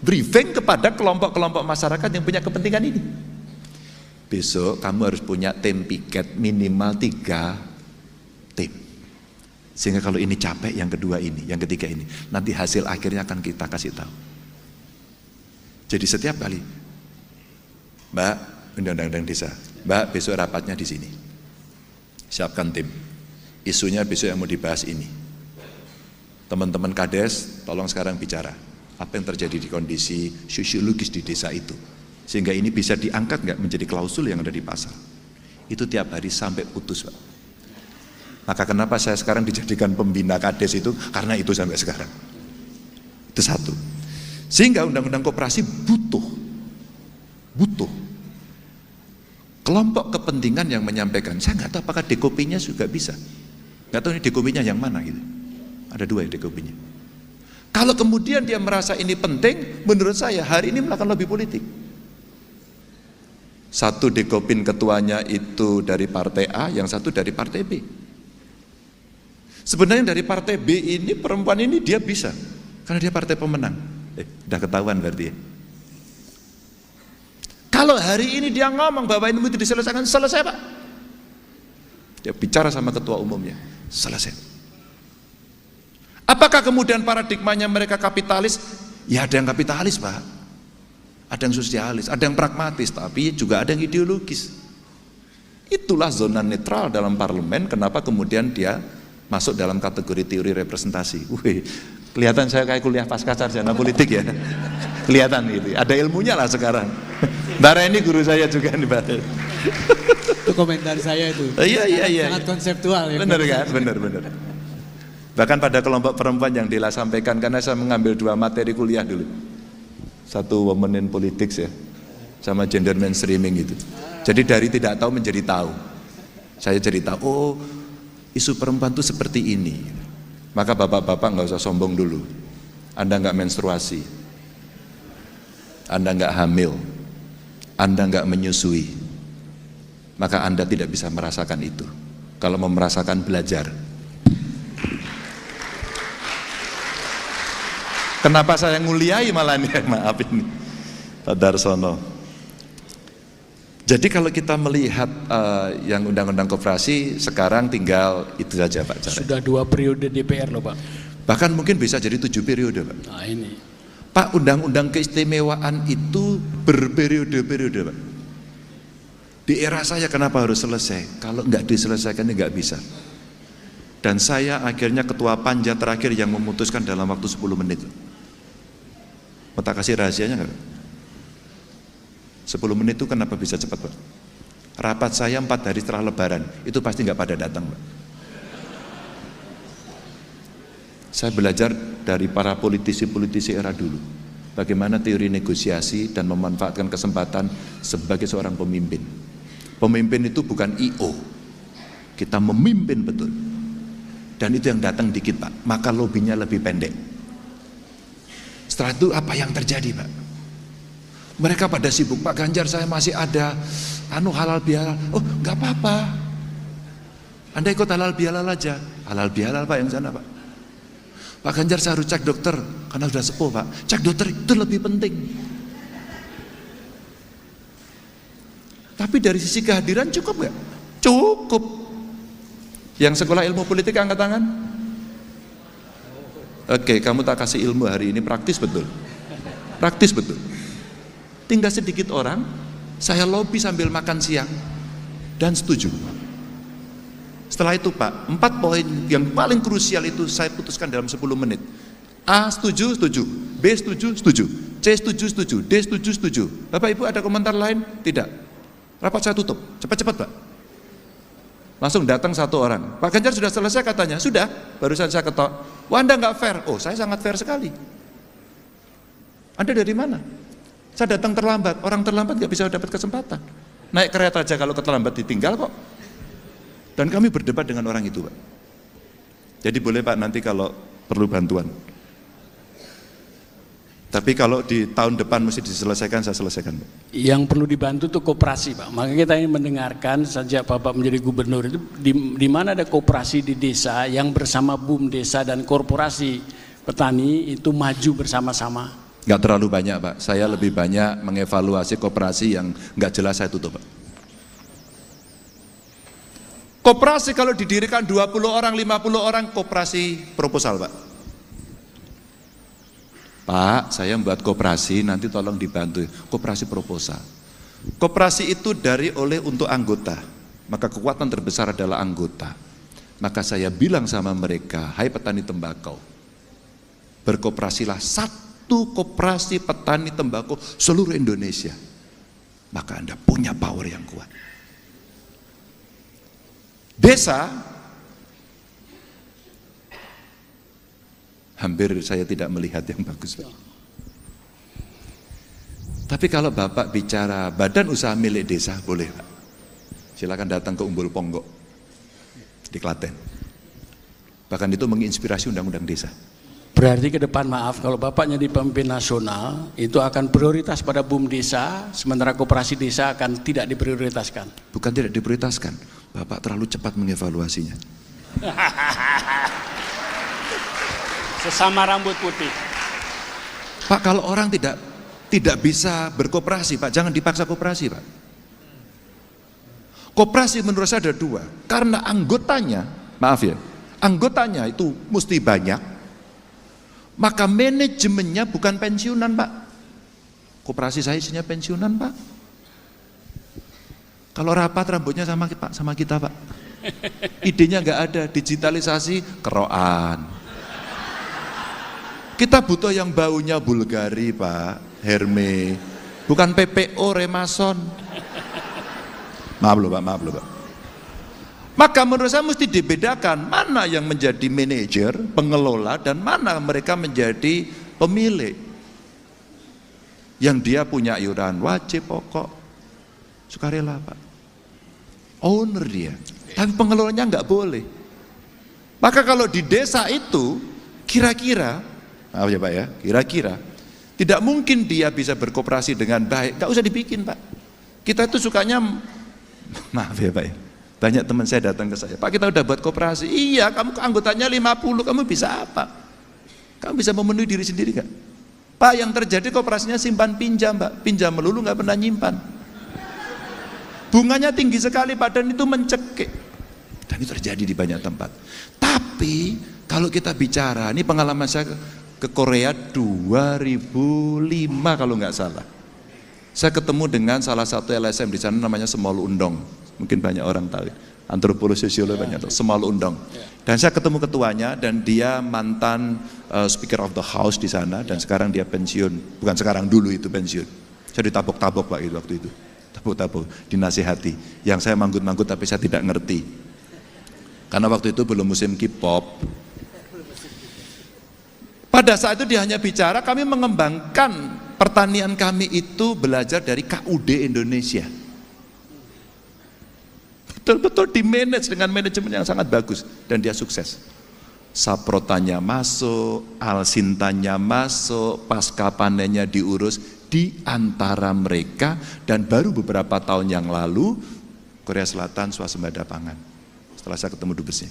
briefing kepada kelompok-kelompok masyarakat yang punya kepentingan ini. Besok kamu harus punya tim piket minimal 3 tim. Sehingga kalau ini capek, yang kedua ini, yang ketiga ini, nanti hasil akhirnya akan kita kasih tahu. Jadi setiap kali, Mbak, Undang-Undang Desa, Mbak besok rapatnya di sini, siapkan tim. Isunya besok yang mau dibahas ini. Teman-teman Kades, tolong sekarang bicara. Apa yang terjadi di kondisi sosiologis di desa itu. Sehingga ini bisa diangkat nggak menjadi klausul yang ada di pasal. Itu tiap hari sampai putus Pak. Maka kenapa saya sekarang dijadikan pembina Kades itu, karena itu sampai sekarang. Itu satu. Sehingga Undang-Undang Koperasi butuh kelompok kepentingan yang menyampaikan. Saya nggak tahu apakah dekopinya juga bisa. Nggak tahu ini dekopinya yang mana gitu. Ada 2 ya dekopinya. Kalau kemudian dia merasa ini penting, menurut saya hari ini melakukan lobby politik. Satu dekopin ketuanya itu dari partai A, yang satu dari partai B. Sebenarnya dari partai B ini, perempuan ini dia bisa, karena dia partai pemenang. Udah ketahuan berarti ya. Kalau hari ini dia ngomong bahwa ini mesti diselesaikan, selesai Pak. Dia bicara sama ketua umumnya, selesai. Apakah kemudian paradigmanya mereka kapitalis? Ya ada yang kapitalis Pak, ada yang sosialis, ada yang pragmatis, tapi juga ada yang ideologis. Itulah zona netral dalam parlemen. Kenapa kemudian dia masuk dalam kategori teori representasi? Wih, kelihatan saya kayak kuliah pasca sarjana politik ya. Kelihatan gitu. Ada ilmunya lah sekarang. Bara ini guru saya juga nih Pak. Itu komentar saya itu. Iya. Sangat konseptual ya. Benar kan? Benar. Bahkan pada kelompok perempuan yang Dila sampaikan, karena saya mengambil 2 materi kuliah dulu. Satu women in politics ya, sama gender mainstreaming gitu. Jadi dari tidak tahu menjadi tahu. Saya jadi tahu, oh isu perempuan itu seperti ini. Maka bapak-bapak nggak usah sombong dulu. Anda nggak menstruasi, Anda nggak hamil, Anda nggak menyusui, maka Anda tidak bisa merasakan itu. Kalau mau merasakan, belajar. Kenapa saya nguliai malah nih, maaf ini Pak Darsono. Jadi kalau kita melihat yang Undang-Undang Koperasi sekarang tinggal itu saja Pak cara. Sudah 2 periode DPR loh Pak. Bahkan mungkin bisa jadi 7 periode Pak. Nah ini Pak, Undang-Undang Keistimewaan itu berperiode-periode Pak. Di era saya kenapa harus selesai? Kalau nggak diselesaikan nggak bisa. Dan saya akhirnya ketua panja terakhir yang memutuskan dalam waktu 10 menit. Mau tak kasih rahasianya nggak? 10 menit itu kenapa bisa cepat, Pak? Rapat saya 4 hari setelah Lebaran, itu pasti nggak pada datang, Pak. Saya belajar dari para politisi-politisi era dulu, bagaimana teori negosiasi dan memanfaatkan kesempatan sebagai seorang pemimpin. Pemimpin itu bukan I.O. Kita memimpin betul. Dan itu yang datang dikit, Pak, maka lobbynya lebih pendek. Setelah itu apa yang terjadi, Pak? Mereka pada sibuk, Pak Ganjar saya masih ada halal bihalal. Oh nggak apa-apa, Anda ikut halal bihalal aja. Halal bihalal, Pak, yang sana, Pak. Pak Ganjar saya harus cek dokter karena sudah sepuh, Pak. Cek dokter itu lebih penting. Tapi dari sisi kehadiran cukup nggak? Cukup. Yang sekolah ilmu politik angkat tangan. Oke, kamu tak kasih ilmu hari ini, praktis betul. Praktis betul. Tinggal sedikit orang, saya lobby sambil makan siang dan setuju. Setelah itu, Pak, 4 poin yang paling krusial itu saya putuskan dalam 10 menit. A setuju, setuju. B setuju, setuju. C setuju, setuju. D setuju, setuju. Bapak Ibu ada komentar lain? Tidak. Rapat saya tutup. Cepat-cepat, Pak. Langsung datang 1 orang. Pak Ganjar sudah selesai katanya. Sudah, barusan saya ketok. Wah, Anda nggak fair. Oh, saya sangat fair sekali. Anda dari mana? Saya datang terlambat. Orang terlambat nggak bisa dapat kesempatan. Naik kereta aja kalau keterlambat ditinggal kok. Dan kami berdebat dengan orang itu, Pak. Jadi boleh, Pak, nanti kalau perlu bantuan. Tapi kalau di tahun depan mesti diselesaikan, saya selesaikan, Pak. Yang perlu dibantu itu koperasi, Pak. Maka kita ingin mendengarkan sejak Bapak menjadi gubernur itu di mana ada koperasi di desa yang bersama BUM desa dan korporasi petani itu maju bersama-sama. Nggak terlalu banyak, Pak. Saya lebih banyak mengevaluasi koperasi yang nggak jelas, saya tutup, Pak. Koperasi kalau didirikan 20 orang, 50 orang, koperasi proposal, Pak. Pak, saya membuat koperasi, nanti tolong dibantu. Koperasi proposal. Koperasi itu dari oleh untuk anggota. Maka kekuatan terbesar adalah anggota. Maka saya bilang sama mereka, hai petani tembakau, berkooperasilah 1 koperasi petani tembakau seluruh Indonesia. Maka Anda punya power yang kuat. Desa, hampir saya tidak melihat yang bagus, Pak. Tapi kalau Bapak bicara badan usaha milik desa, boleh, Pak. Silakan datang ke Umbul Ponggok di Klaten. Bahkan itu menginspirasi undang-undang desa. Berarti ke depan, maaf, kalau Bapak jadi pemimpin nasional, itu akan prioritas pada BUM desa, sementara koperasi desa akan tidak diprioritaskan. Bukan tidak diprioritaskan, Bapak terlalu cepat mengevaluasinya. Sesama rambut putih. Pak, kalau orang tidak bisa berkooperasi, Pak, jangan dipaksa kooperasi, Pak. Kooperasi menurut saya ada 2, karena anggotanya, maaf ya, anggotanya itu mesti banyak, maka manajemennya bukan pensiunan, Pak. Kooperasi saya isinya pensiunan, Pak. Kalau rapat rambutnya sama kita, Pak. Idenya nggak ada, digitalisasi, keroan. Kita butuh yang baunya Bulgari, Pak, Herme, bukan PPO, Remason. Maaf loh, Pak. Maka menurut saya mesti dibedakan mana yang menjadi manajer, pengelola, dan mana mereka menjadi pemilik. Yang dia punya iuran wajib pokok, sukarela, Pak. Owner dia, tapi pengelolanya nggak boleh. Maka kalau di desa itu, kira-kira, maaf ya, Pak ya, kira-kira tidak mungkin dia bisa berkooperasi dengan baik. Nggak usah dibikin, Pak. Kita itu sukanya, maaf ya, Pak ya, banyak teman saya datang ke saya, Pak, kita udah buat kooperasi. Iya, kamu anggotanya 50, kamu bisa apa? Kamu bisa memenuhi diri sendiri nggak? Pak, yang terjadi kooperasinya simpan pinjam, Pak, pinjam melulu, nggak pernah nyimpan. Bunganya tinggi sekali, Pak, dan itu mencekik. Dan itu terjadi di banyak tempat. Tapi kalau kita bicara, ini pengalaman saya ke Korea 2005 kalau nggak salah. Saya ketemu dengan salah satu LSM di sana namanya Semol Undong. Mungkin banyak orang tahu. antropolog, sosiolog banyak, semua undang. Dan saya ketemu ketuanya dan dia mantan Speaker of the House di sana dan sekarang dia pensiun, bukan sekarang, dulu itu pensiun. Saya ditabok-tabok Pak itu waktu itu, tabok-tabok, dinasihati. Yang saya manggut-manggut tapi saya tidak ngerti, karena waktu itu belum musim K-pop. Pada saat itu dia hanya bicara, kami mengembangkan pertanian kami itu belajar dari KUD Indonesia. Betul-betul di-manage dengan manajemen yang sangat bagus dan dia sukses. Saprotannya masuk, alsintanya masuk, pasca panennya diurus di antara mereka, dan baru beberapa tahun yang lalu Korea Selatan swasembada pangan. Setelah saya ketemu dubesnya.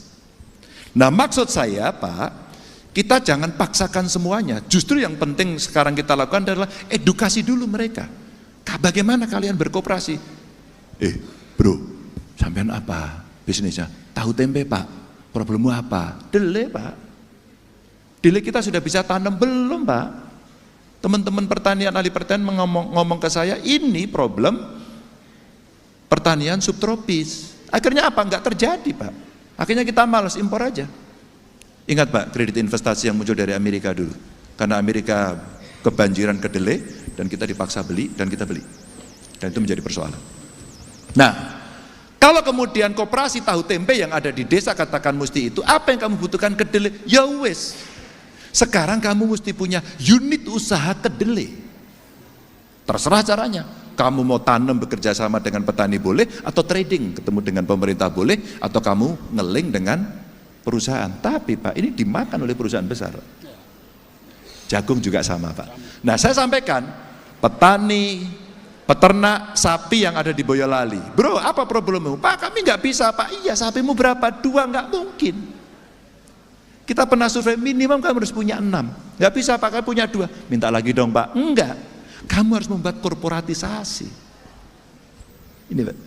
Nah, maksud saya Pak, kita jangan paksakan semuanya. Justru yang penting sekarang kita lakukan adalah edukasi dulu mereka. Bagaimana kalian berkoperasi? Bro, sampean apa bisnisnya? Tahu tempe Pak. Problemmu apa? Delay Pak. Delay kita sudah bisa tanam belum Pak? Teman-teman pertanian, ahli pertanian ngomong ke saya, ini problem pertanian subtropis. Akhirnya apa? Enggak terjadi Pak. Akhirnya kita malas, impor aja. Ingat Pak, kredit investasi yang muncul dari Amerika dulu. Karena Amerika kebanjiran kedelai dan kita dipaksa beli dan kita beli. Dan itu menjadi persoalan. Nah, kalau kemudian koperasi tahu tempe yang ada di desa katakan mesti itu, apa yang kamu butuhkan kedelai? Ya wes. Sekarang kamu mesti punya unit usaha kedelai. Terserah caranya. Kamu mau tanam bekerja sama dengan petani boleh, atau trading ketemu dengan pemerintah boleh, atau kamu ngeling dengan perusahaan. Tapi Pak, ini dimakan oleh perusahaan besar. Jagung juga sama Pak. Nah, saya sampaikan, petani, peternak sapi yang ada di Boyolali, bro, apa problemmu? Pak, kami nggak bisa Pak. Iya, sapimu berapa? 2, nggak mungkin. Kita pernah survei, minimum kamu harus punya 6. Nggak bisa Pak, kamu punya 2. Minta lagi dong Pak. Enggak, kamu harus membuat korporatisasi. Ini Pak,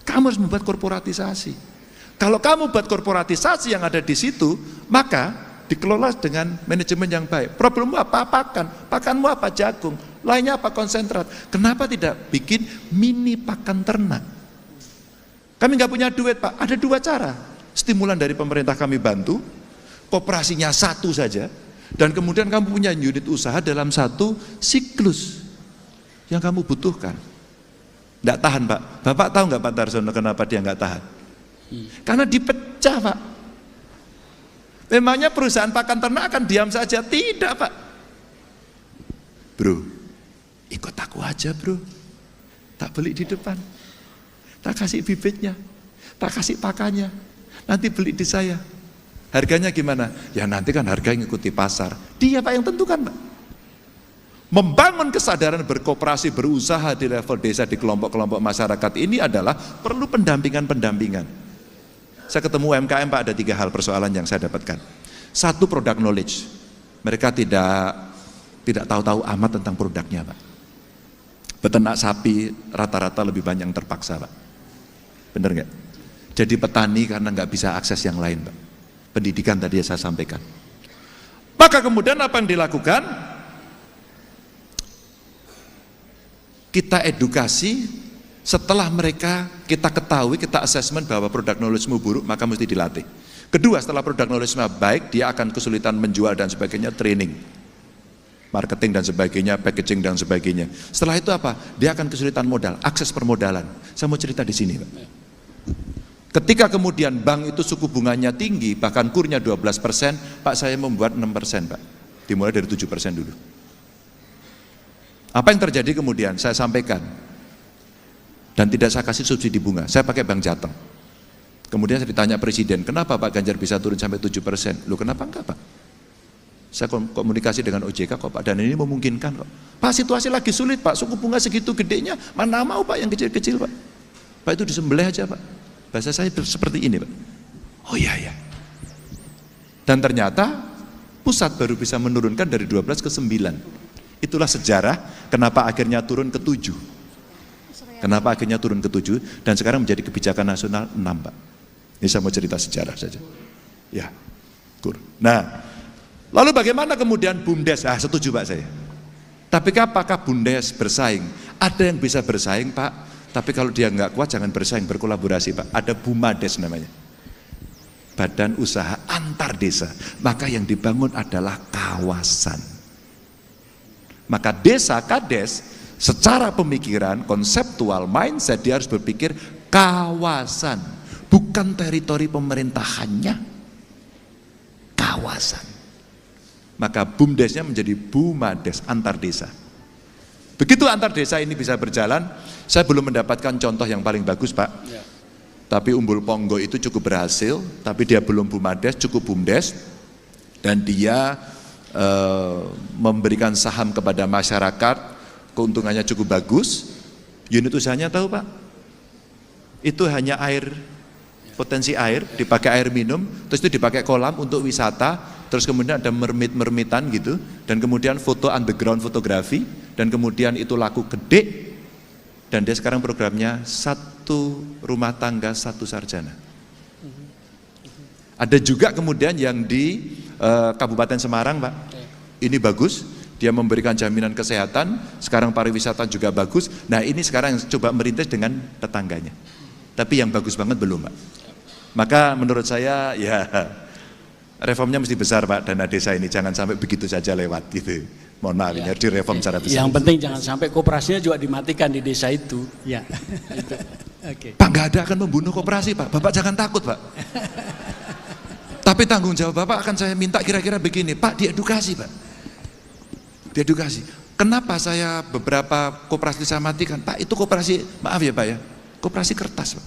kamu harus membuat korporatisasi. Kalau kamu buat korporatisasi yang ada di situ, maka dikelola dengan manajemen yang baik. Problemmu apa? Pakan. Pakanmu apa? Jagung. Lainnya apa? Konsentrat. Kenapa tidak bikin mini pakan ternak? Kami nggak punya duit Pak. Ada 2 cara. Stimulan dari pemerintah kami bantu. Koperasinya 1 saja. Dan kemudian kamu punya unit usaha dalam 1 siklus yang kamu butuhkan. Nggak tahan Pak. Bapak tahu nggak Pak Tarsono kenapa dia nggak tahan? Karena dipecah Pak. Memangnya perusahaan pakan ternak akan diam saja? Tidak Pak. Bro, ikut aku aja bro. Tak beli di depan, tak kasih bibitnya, tak kasih pakannya, nanti beli di saya. Harganya gimana? Ya nanti kan harga yang ngikuti pasar. Dia Pak yang tentukan Pak. Membangun kesadaran berkoperasi, berusaha di level desa, di kelompok-kelompok masyarakat ini adalah perlu pendampingan. Saya ketemu UMKM Pak, ada 3 hal persoalan yang saya dapatkan. 1, product knowledge. Mereka tidak tahu-tahu amat tentang produknya Pak. Peternak sapi rata-rata lebih banyak yang terpaksa Pak. Bener nggak? Jadi petani karena nggak bisa akses yang lain Pak. Pendidikan tadi saya sampaikan. Maka kemudian apa yang dilakukan? Kita edukasi. Setelah mereka kita ketahui, kita assessment bahwa produk knowledge-mu buruk, maka mesti dilatih. Kedua, setelah produk knowledge-mu baik, dia akan kesulitan menjual dan sebagainya, training, marketing dan sebagainya, packaging dan sebagainya. Setelah itu apa? Dia akan kesulitan modal, akses permodalan. Saya mau cerita di sini Pak. Ketika kemudian bank itu suku bunganya tinggi, bahkan kurnya 12%, Pak saya membuat 6% Pak. Dimulai dari 7% dulu. Apa yang terjadi kemudian? Saya sampaikan. Dan tidak saya kasih subsidi bunga, saya pakai bank Jateng. Kemudian saya ditanya Presiden, kenapa Pak Ganjar bisa turun sampai 7%? Loh kenapa enggak Pak? Saya komunikasi dengan OJK kok Pak, dan ini memungkinkan kok. Pak situasi lagi sulit Pak, suku bunga segitu gedenya, mana mau Pak yang kecil-kecil Pak. Pak itu disembelih aja Pak. Bahasa saya seperti ini Pak. Oh iya. Dan ternyata pusat baru bisa menurunkan dari 12 ke 9. Itulah sejarah kenapa akhirnya turun ke 7. Kenapa akhirnya turun ke 7 dan sekarang menjadi kebijakan nasional 6 Pak. Ini saya mau cerita sejarah saja. Ya, Nah, lalu bagaimana kemudian BUMDes? Setuju Pak saya. Tapi apakah BUMDes bersaing? Ada yang bisa bersaing Pak, Tapi kalau dia nggak kuat, jangan bersaing, berkolaborasi Pak. Ada BUMADes namanya, Badan Usaha Antar Desa. Maka yang dibangun adalah kawasan. Maka desa Kades secara pemikiran, konseptual, mindset, dia harus berpikir kawasan, bukan teritori pemerintahannya, kawasan. Maka BUMDesnya menjadi BUMADes, antar desa. Begitu antar desa ini bisa berjalan, saya belum mendapatkan contoh yang paling bagus Pak. Ya. Tapi Umbul Ponggo itu cukup berhasil, tapi dia belum BUMADes, cukup BUMDes, dan dia memberikan saham kepada masyarakat, keuntungannya cukup bagus. Unit usahanya tahu Pak? Itu hanya air, potensi air, dipakai air minum, terus itu dipakai kolam untuk wisata, terus kemudian ada mermit-mermitan gitu, dan kemudian foto underground fotografi, dan kemudian itu laku gede, dan dia sekarang programnya 1 rumah tangga 1 sarjana. Ada juga kemudian yang di Kabupaten Semarang Pak, ini bagus, dia memberikan jaminan kesehatan, sekarang pariwisata juga bagus. Nah ini sekarang coba merintis dengan tetangganya, tapi yang bagus banget belum Pak. Maka menurut saya ya reformnya mesti besar Pak, dana desa ini jangan sampai begitu saja lewat gitu. Mohon maaf ini harus direform secara besar. Yang penting jangan sampai koperasinya juga dimatikan di desa itu. Ya. Oke. Pak nggak ada akan membunuh koperasi Pak, Bapak jangan takut Pak. Tapi tanggung jawab Bapak akan saya minta kira-kira begini, Pak, diedukasi Pak. Diedukasi. Kenapa saya beberapa koperasi saya matikan? Pak, itu koperasi, maaf ya Pak ya, koperasi kertas Pak.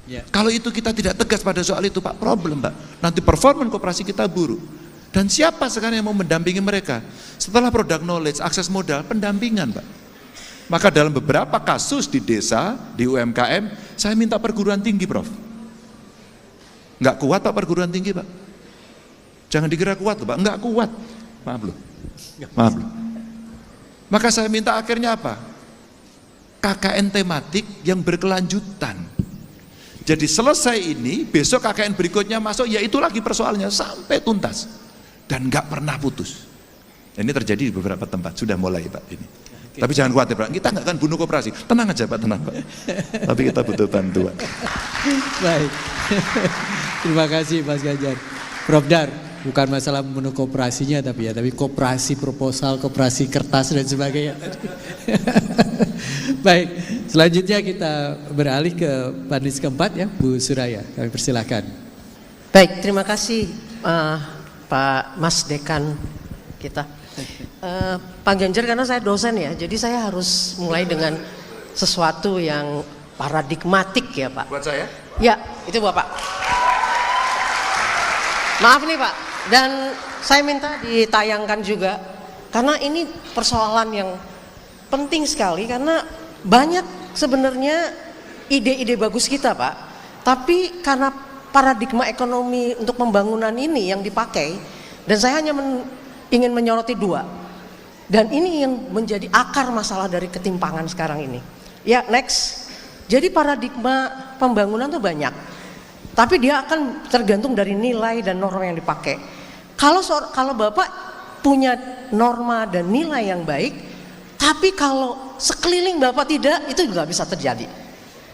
Ya. Kalau itu kita tidak tegas pada soal itu Pak, problem Pak. Nanti performa koperasi kita buruk. Dan siapa sekarang yang mau mendampingi mereka? Setelah product knowledge, akses modal, pendampingan Pak. Maka dalam beberapa kasus di desa, di UMKM, saya minta perguruan tinggi Prof. Nggak kuat Pak perguruan tinggi Pak. Jangan dikira kuat Pak, nggak kuat. Maaf loh. Maaf loh. Maka saya minta akhirnya apa? KKN tematik yang berkelanjutan. Jadi selesai ini, besok KKN berikutnya masuk, ya itu lagi persoalannya sampai tuntas. Dan nggak pernah putus. Ini terjadi di beberapa tempat, sudah mulai Pak ini. Tapi jangan khawatir Pak, kita nggak akan bunuh koperasi. Tenang aja Pak, tenang Pak. Tapi kita butuh bantuan. Baik. Terima kasih Mas Ganjar. Prof Dar, bukan masalah membunuh koperasinya tapi koperasi proposal, koperasi kertas dan sebagainya. Baik, selanjutnya kita beralih ke panelis keempat ya, Bu Suraya. Kami persilahkan. Baik, terima kasih Pak Mas Dekan kita. Pak Ganjar, karena saya dosen ya, jadi saya harus mulai dengan sesuatu yang paradigmatik ya Pak. Buat saya? Ya, itu Bapak. Maaf nih Pak, dan saya minta ditayangkan juga, karena ini persoalan yang penting sekali, karena banyak sebenarnya ide-ide bagus kita Pak, tapi karena paradigma ekonomi untuk pembangunan ini yang dipakai, dan saya hanya ingin menyoroti 2, dan ini yang menjadi akar masalah dari ketimpangan sekarang ini. Ya, next. Jadi paradigma pembangunan tuh banyak, tapi dia akan tergantung dari nilai dan norma yang dipakai. Kalau Bapak punya norma dan nilai yang baik, tapi kalau sekeliling Bapak tidak, itu juga bisa terjadi.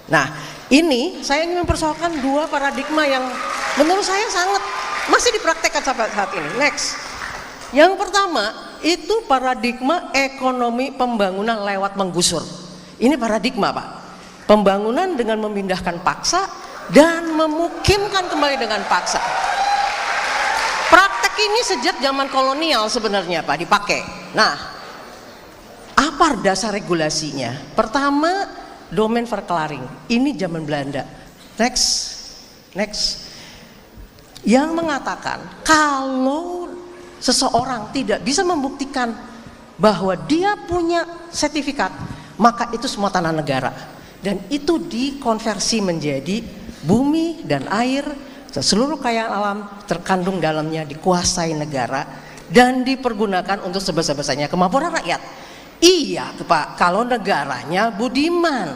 Nah, ini saya ingin mempersoalkan 2 paradigma yang menurut saya sangat masih dipraktekkan sampai saat ini. Next. Yang pertama, itu paradigma ekonomi pembangunan lewat menggusur. Ini paradigma Pak. Pembangunan dengan memindahkan paksa dan memukimkan kembali dengan paksa. Praktek ini sejak zaman kolonial sebenarnya Pak dipakai. Nah, apa dasar regulasinya? Pertama, domain verklaring. Ini zaman Belanda. Next. Yang mengatakan kalau seseorang tidak bisa membuktikan bahwa dia punya sertifikat, maka itu semua tanah negara. Dan itu dikonversi menjadi bumi dan air, seluruh kekayaan alam terkandung dalamnya dikuasai negara dan dipergunakan untuk sebesar-besarnya kemampuan rakyat. Iya Pak, kalau negaranya budiman.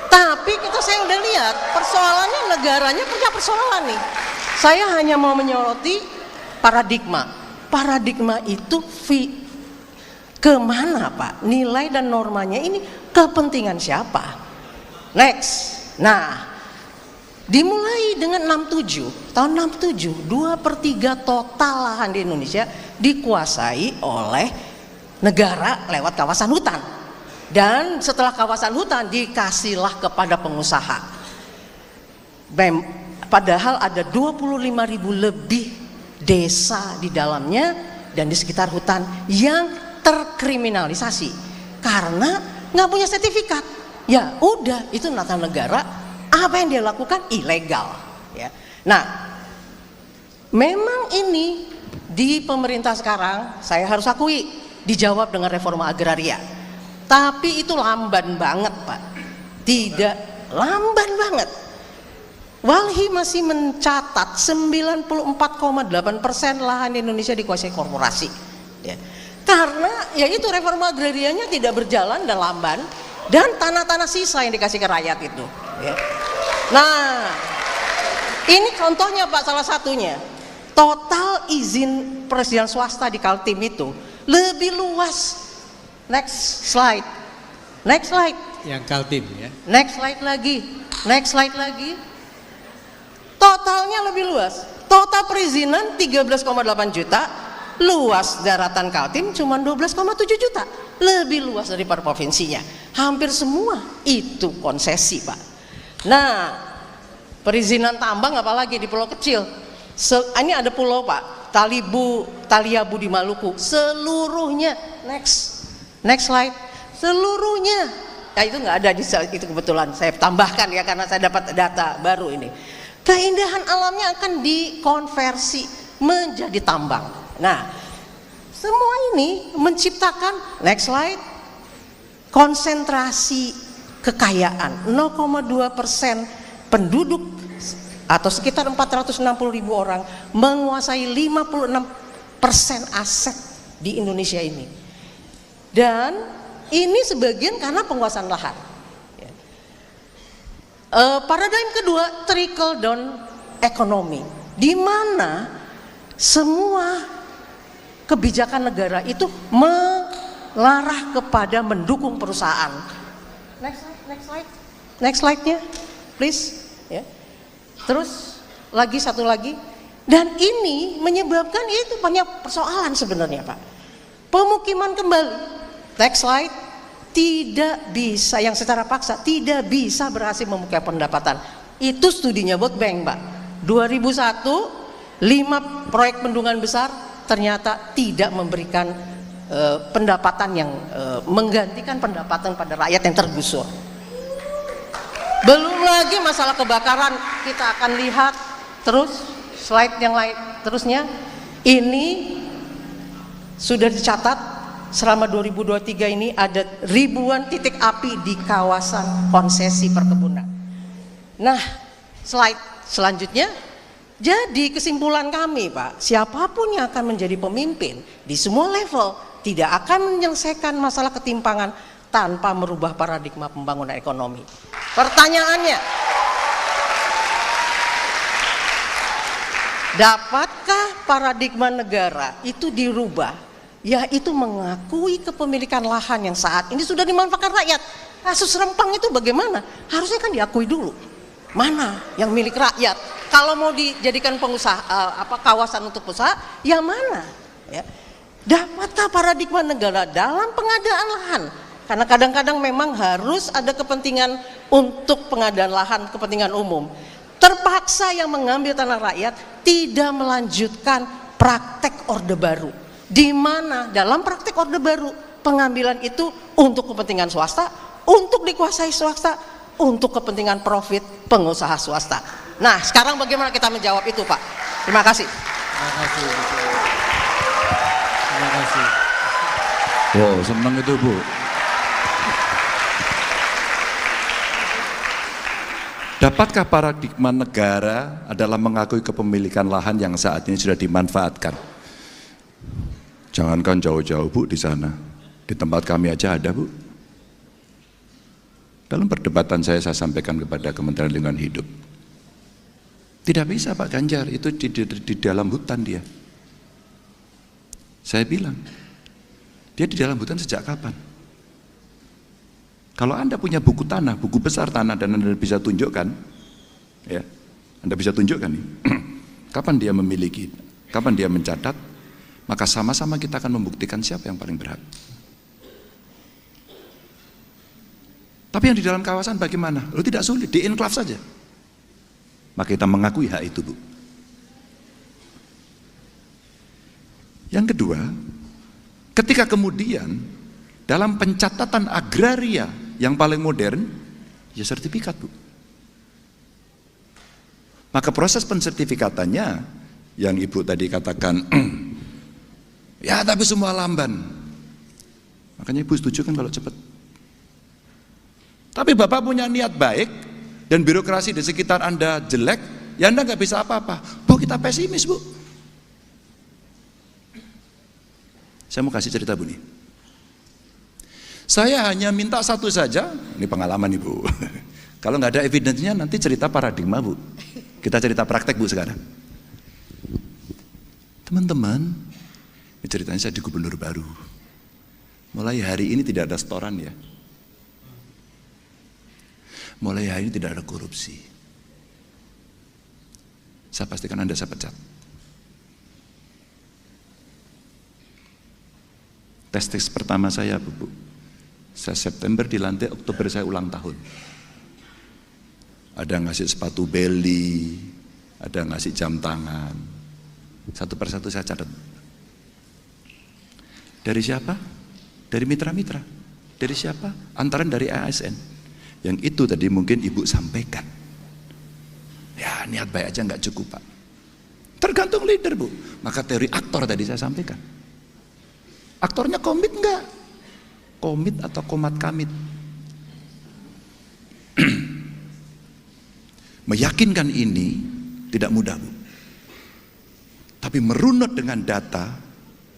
Tapi saya udah lihat persoalannya, negaranya punya persoalan nih. Saya hanya mau menyoroti paradigma. Paradigma itu kemana Pak? Nilai dan normanya ini kepentingan siapa? Next. Nah, dimulai dengan tahun 67, 2/3 total lahan di Indonesia dikuasai oleh negara lewat kawasan hutan. Dan setelah kawasan hutan dikasihlah kepada pengusaha. Padahal ada 25.000 lebih desa di dalamnya dan di sekitar hutan yang terkriminalisasi karena nggak punya sertifikat. Ya udah, itu nata negara, apa yang dia lakukan ilegal. Ya. Nah, memang ini di pemerintah sekarang saya harus akui dijawab dengan reforma agraria. Tapi itu lamban banget, Pak. Tidak, lamban banget. Walhi masih mencatat 94,8% lahan di Indonesia dikuasai korporasi. Ya. Karena ya itu reforma agrarianya tidak berjalan dan lamban, dan tanah-tanah sisa yang dikasih ke rakyat itu. Ya. Nah, ini contohnya Pak, salah satunya. Total izin perizinan swasta di Kaltim itu lebih luas. Next slide. Next slide. Yang Kaltim ya. Next slide lagi. Next slide lagi. Totalnya lebih luas. Total perizinan 13,8 juta. Luas daratan Kaltim cuma 12,7 juta. Lebih luas daripada provinsinya. Hampir semua itu konsesi, Pak. Nah, perizinan tambang apalagi di pulau kecil. Ini ada pulau, Pak. Taliabu di Maluku. Seluruhnya. Next slide. Seluruhnya. Ya itu nggak ada di itu, kebetulan saya tambahkan ya karena saya dapat data baru ini. Keindahan alamnya akan dikonversi menjadi tambang. Nah, semua ini menciptakan, next slide, konsentrasi kekayaan. 0,2% penduduk atau sekitar 460.000 orang menguasai 56% aset di Indonesia ini. Dan ini sebagian karena penguasaan lahan. Paradigm kedua, trickle down ekonomi, di mana semua kebijakan negara itu mengarah kepada mendukung perusahaan. Next slide-nya, please. Ya. Terus satu lagi, dan ini menyebabkan itu banyak persoalan sebenarnya, Pak. Pemukiman kembali. Next slide. Tidak bisa, yang secara paksa tidak bisa berhasil membuka pendapatan. Itu studinya World Bank, Pak. 2001, 5 proyek bendungan besar ternyata tidak memberikan pendapatan yang menggantikan pendapatan pada rakyat yang tergusur. Belum lagi masalah kebakaran, kita akan lihat terus slide yang lain terusnya. Ini sudah dicatat selama 2023 ini ada ribuan titik api di kawasan konsesi perkebunan. Nah, slide selanjutnya. Jadi kesimpulan kami, Pak, siapapun yang akan menjadi pemimpin di semua level tidak akan menyelesaikan masalah ketimpangan tanpa merubah paradigma pembangunan ekonomi. Pertanyaannya, dapatkah paradigma negara itu dirubah? Yaitu mengakui kepemilikan lahan yang saat ini sudah dimanfaatkan rakyat. Kasus Rempang itu bagaimana? Harusnya kan diakui dulu. Mana yang milik rakyat? Kalau mau dijadikan pengusaha kawasan untuk usaha, ya mana? Ya. Dapatkah paradigma negara dalam pengadaan lahan? Karena kadang-kadang memang harus ada kepentingan untuk pengadaan lahan, kepentingan umum. Terpaksa yang mengambil tanah rakyat tidak melanjutkan praktek Orde Baru. Di mana dalam praktek Orde Baru pengambilan itu untuk kepentingan swasta, untuk dikuasai swasta, untuk kepentingan profit pengusaha swasta. Nah, sekarang bagaimana kita menjawab itu, Pak? Terima kasih. Terima kasih. Wow, senang itu, Bu. Dapatkah paradigma negara adalah mengakui kepemilikan lahan yang saat ini sudah dimanfaatkan? Jangankan jauh-jauh, Bu, di sana. Di tempat kami aja ada, Bu. Dalam perdebatan saya sampaikan kepada Kementerian Lingkungan Hidup. Tidak bisa, Pak Ganjar, itu di dalam hutan dia. Saya bilang, dia di dalam hutan sejak kapan? Kalau Anda punya buku tanah, buku besar tanah, dan Anda bisa tunjukkan, ya, Anda bisa tunjukkan nih, kapan dia memiliki, kapan dia mencatat, maka sama-sama kita akan membuktikan siapa yang paling berhak. Tapi yang di dalam kawasan bagaimana? Tidak sulit, di enklave saja. Maka kita mengakui hak itu, Bu. Yang kedua, ketika kemudian dalam pencatatan agraria yang paling modern, ya sertifikat, Bu. Maka proses pensertifikatannya yang Ibu tadi katakan, ya tapi semua lamban. Makanya Ibu setuju kan kalau cepat. Tapi Bapak punya niat baik dan birokrasi di sekitar Anda jelek, ya Anda nggak bisa apa-apa. Bu, kita pesimis, Bu. Saya mau kasih cerita, Bu nih. Saya hanya minta satu saja, ini pengalaman Ibu. Kalau nggak ada evidence-nya nanti cerita paradigma, Bu. Kita cerita praktek, Bu, sekarang. Teman-teman, ini ceritanya saya di gubernur baru. Mulai hari ini tidak ada setoran ya. Mulai hari ini tidak ada korupsi. Saya pastikan Anda saya pecat. Tes pertama saya, Bu. Saya September dilantik, Oktober saya ulang tahun. Ada ngasih sepatu belly, ada ngasih jam tangan. Satu persatu saya catat. Dari siapa? Dari mitra-mitra. Dari siapa? Antaran dari ASN. Yang itu tadi mungkin Ibu sampaikan. Ya niat baik aja nggak cukup, Pak. Tergantung leader, Bu. Maka teori aktor tadi saya sampaikan. Aktornya komit nggak? Komit atau komat kamit? Meyakinkan ini tidak mudah, Bu. Tapi merunut dengan data,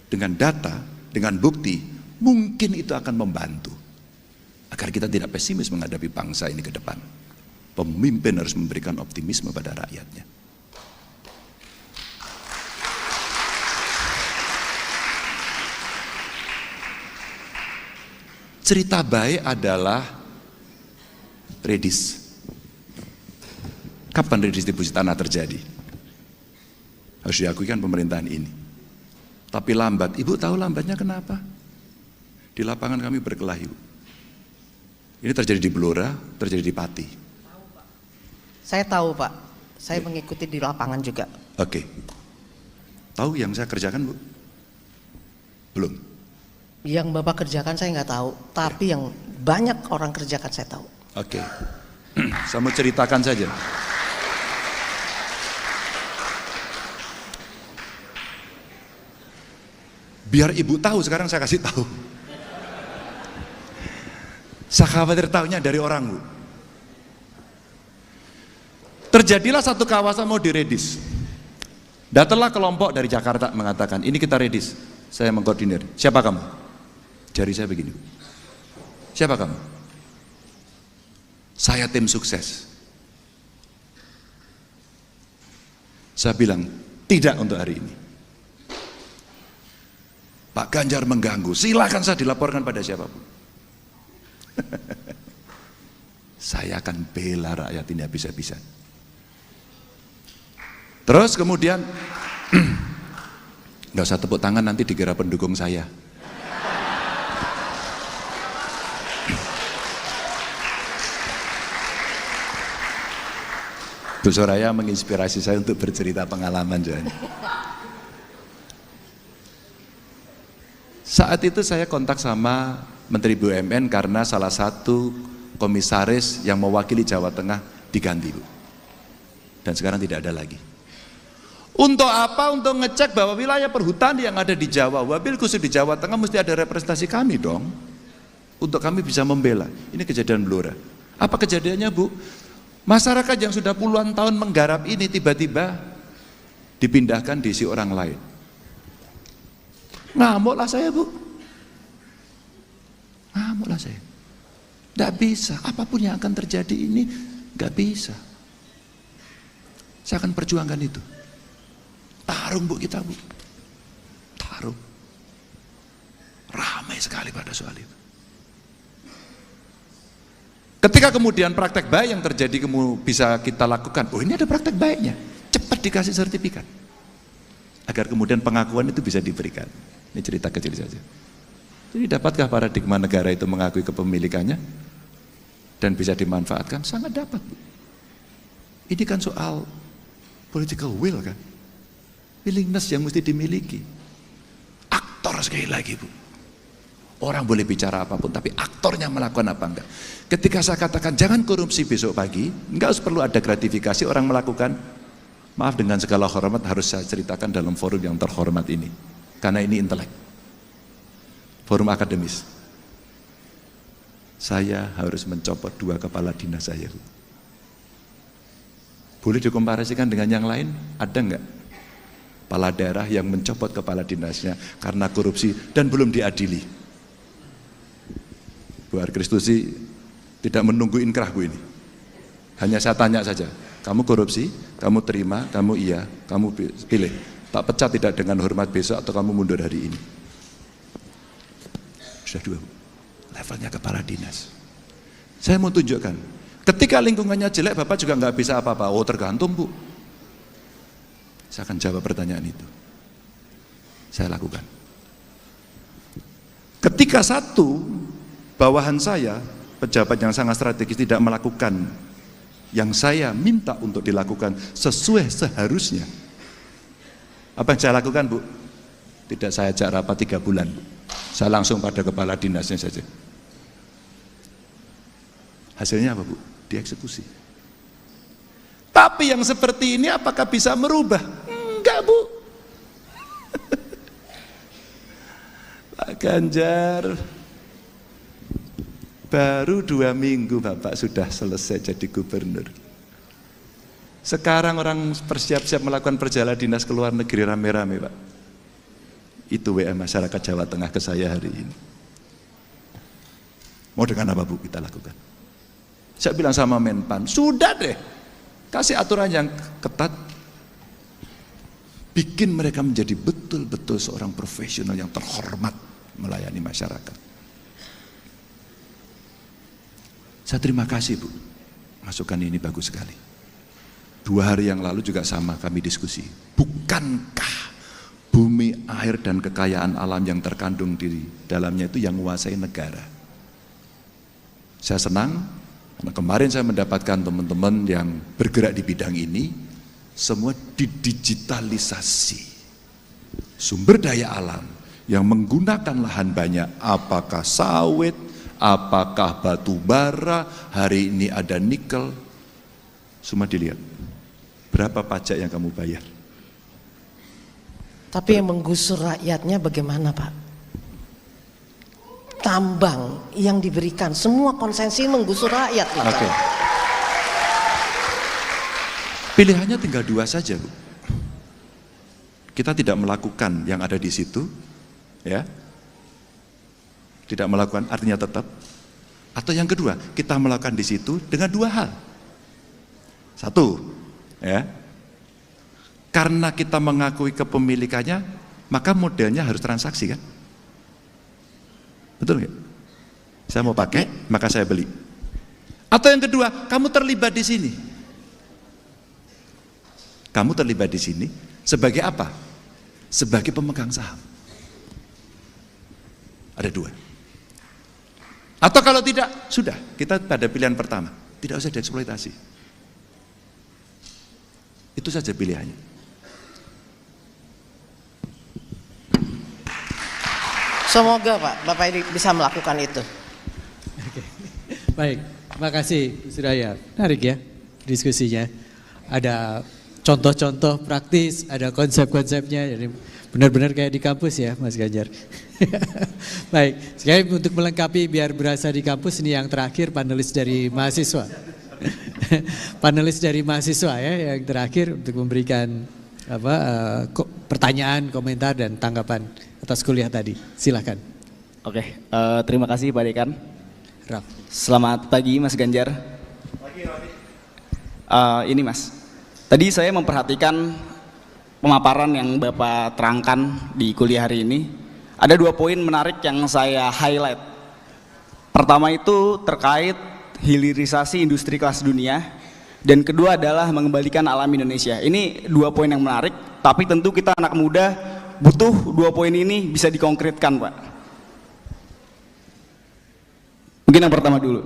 dengan bukti, mungkin itu akan membantu. Agar kita tidak pesimis menghadapi bangsa ini ke depan. Pemimpin harus memberikan optimisme pada rakyatnya. Cerita baik adalah redis. Kapan redistribusi tanah terjadi? Harus diakui kan pemerintahan ini. Tapi lambat. Ibu tahu lambatnya kenapa? Di lapangan kami berkelahi, Bu. Ini terjadi di Blora, terjadi di Pati. Saya tahu, Pak. Saya mengikuti di lapangan juga. Oke. Tahu yang saya kerjakan, Bu? Belum. Yang Bapak kerjakan saya nggak tahu, tapi yang banyak orang kerjakan saya tahu. Oke. Saya mau ceritakan saja. Biar Ibu tahu, sekarang saya kasih tahu. Saya khawatir tahunya dari orang, Bu. Terjadilah satu kawasan mau diredis. Datanglah kelompok dari Jakarta mengatakan, ini kita redis. Saya mengkoordinir. Siapa kamu? Jari saya begini, Bu. Siapa kamu? Saya tim sukses. Saya bilang, tidak untuk hari ini. Pak Ganjar mengganggu, silakan saya dilaporkan pada siapapun. Saya akan bela rakyat ini habis-habisan. Terus kemudian nggak usah tepuk tangan, nanti dikira pendukung saya. Bu Soraya menginspirasi saya untuk bercerita pengalaman. Saat itu saya kontak sama Menteri BUMN karena salah satu komisaris yang mewakili Jawa Tengah diganti, Bu. Dan sekarang tidak ada lagi. Untuk apa? Untuk ngecek bahwa wilayah perhutani yang ada di Jawa, wabil khusus di Jawa Tengah mesti ada representasi kami dong. Untuk kami bisa membela. Ini kejadian Blora. Apa kejadiannya, Bu? Masyarakat yang sudah puluhan tahun menggarap ini tiba-tiba dipindahkan diisi orang lain. Ngamuklah saya, Bu. Ngamuklah saya. Tidak bisa, apapun yang akan terjadi ini gak bisa. Saya akan perjuangkan itu. Tarung, Bu, kita, Bu. Tarung. Ramai sekali pada soal itu. Ketika kemudian praktek baik yang terjadi bisa kita lakukan, oh ini ada praktek baiknya, cepat dikasih sertifikat. Agar kemudian pengakuan itu bisa diberikan. Ini cerita kecil saja. Jadi dapatkah paradigma negara itu mengakui kepemilikannya dan bisa dimanfaatkan? Sangat dapat. Ini kan soal political will kan, willingness yang mesti dimiliki. Aktor sekali lagi Bu. Orang boleh bicara apapun, tapi aktornya melakukan apa enggak. Ketika saya katakan jangan korupsi besok pagi, enggak harus perlu ada gratifikasi orang melakukan. Maaf dengan segala hormat harus saya ceritakan dalam forum yang terhormat ini, karena ini intelek, forum akademis. Saya harus mencopot 2 kepala dinas saya. Boleh dikomparasikan dengan yang lain? Ada enggak kepala daerah yang mencopot kepala dinasnya karena korupsi dan belum diadili? Bu Arkristusi tidak menunggu inkrah Bu ini. Hanya saya tanya saja, kamu korupsi, kamu terima, kamu iya, kamu pilih. Tak pecat tidak dengan hormat besok atau kamu mundur hari ini. Sudah 2 Bu. Levelnya kepala dinas. Saya mau tunjukkan, ketika lingkungannya jelek Bapak juga nggak bisa apa-apa. Oh tergantung Bu. Saya akan jawab pertanyaan itu. Saya lakukan. Ketika satu bawahan saya, pejabat yang sangat strategis tidak melakukan yang saya minta untuk dilakukan sesuai seharusnya. Apa yang saya lakukan Bu? Tidak saya ajak rapat 3 bulan Bu. Saya langsung pada kepala dinasnya saja. Hasilnya apa Bu? Dieksekusi. Tapi yang seperti ini apakah bisa merubah? Enggak Bu. Pak Ganjar, baru 2 minggu Bapak sudah selesai jadi gubernur. Sekarang orang bersiap-siap melakukan perjalanan dinas ke luar negeri rame-rame Pak. Itu WA masyarakat Jawa Tengah ke saya hari ini. Mau dengan apa Bu kita lakukan? Saya bilang sama Menpan, sudah deh, kasih aturan yang ketat, bikin mereka menjadi betul-betul seorang profesional yang terhormat melayani masyarakat. Saya terima kasih Bu, masukan ini bagus sekali. 2 hari yang lalu juga sama kami diskusi, bukankah bumi, air dan kekayaan alam yang terkandung di dalamnya itu yang menguasai negara? Saya senang karena kemarin saya mendapatkan teman-teman yang bergerak di bidang ini, semua didigitalisasi. Sumber daya alam yang menggunakan lahan banyak, apakah sawit, apakah batu bara, hari ini ada nikel, semua dilihat. Berapa pajak yang kamu bayar? Tapi yang menggusur rakyatnya bagaimana Pak? Tambang yang diberikan, semua konsesi menggusur rakyat lah. Oke. Pilihannya tinggal 2 saja Bu. Kita tidak melakukan yang ada di situ, ya. Tidak melakukan artinya tetap. Atau yang kedua, kita melakukan di situ dengan 2 hal. 1, ya. Karena kita mengakui kepemilikannya, maka modelnya harus transaksi kan? Betul nggak? Saya mau pakai, maka saya beli. Atau yang kedua, kamu terlibat di sini. Kamu terlibat di sini sebagai apa? Sebagai pemegang saham. Ada 2. Atau kalau tidak, sudah, kita pada pilihan pertama, tidak usah dieksploitasi. Itu saja pilihannya. Semoga Pak, Bapak ini bisa melakukan itu. Oke. Baik, terima kasih Bu Suraya. Menarik ya diskusinya. Ada contoh-contoh praktis, ada konsep-konsepnya. Jadi benar-benar kayak di kampus ya Mas Ganjar. Baik, sekali untuk melengkapi biar berasa di kampus, ini yang terakhir panelis dari mahasiswa. Panelis dari mahasiswa ya yang terakhir untuk memberikan pertanyaan, komentar dan tanggapan atas kuliah tadi. Silakan. Oke, terima kasih Pak Dekan. Raf. Selamat pagi Mas Ganjar. Ini Mas, tadi saya memperhatikan pemaparan yang Bapak terangkan di kuliah hari ini. Ada 2 poin menarik yang saya highlight. Pertama itu terkait hilirisasi industri kelas dunia, dan kedua adalah mengembalikan alam Indonesia. Ini 2 poin yang menarik, tapi tentu kita anak muda butuh 2 poin ini bisa dikonkretkan, Pak. Mungkin yang pertama dulu.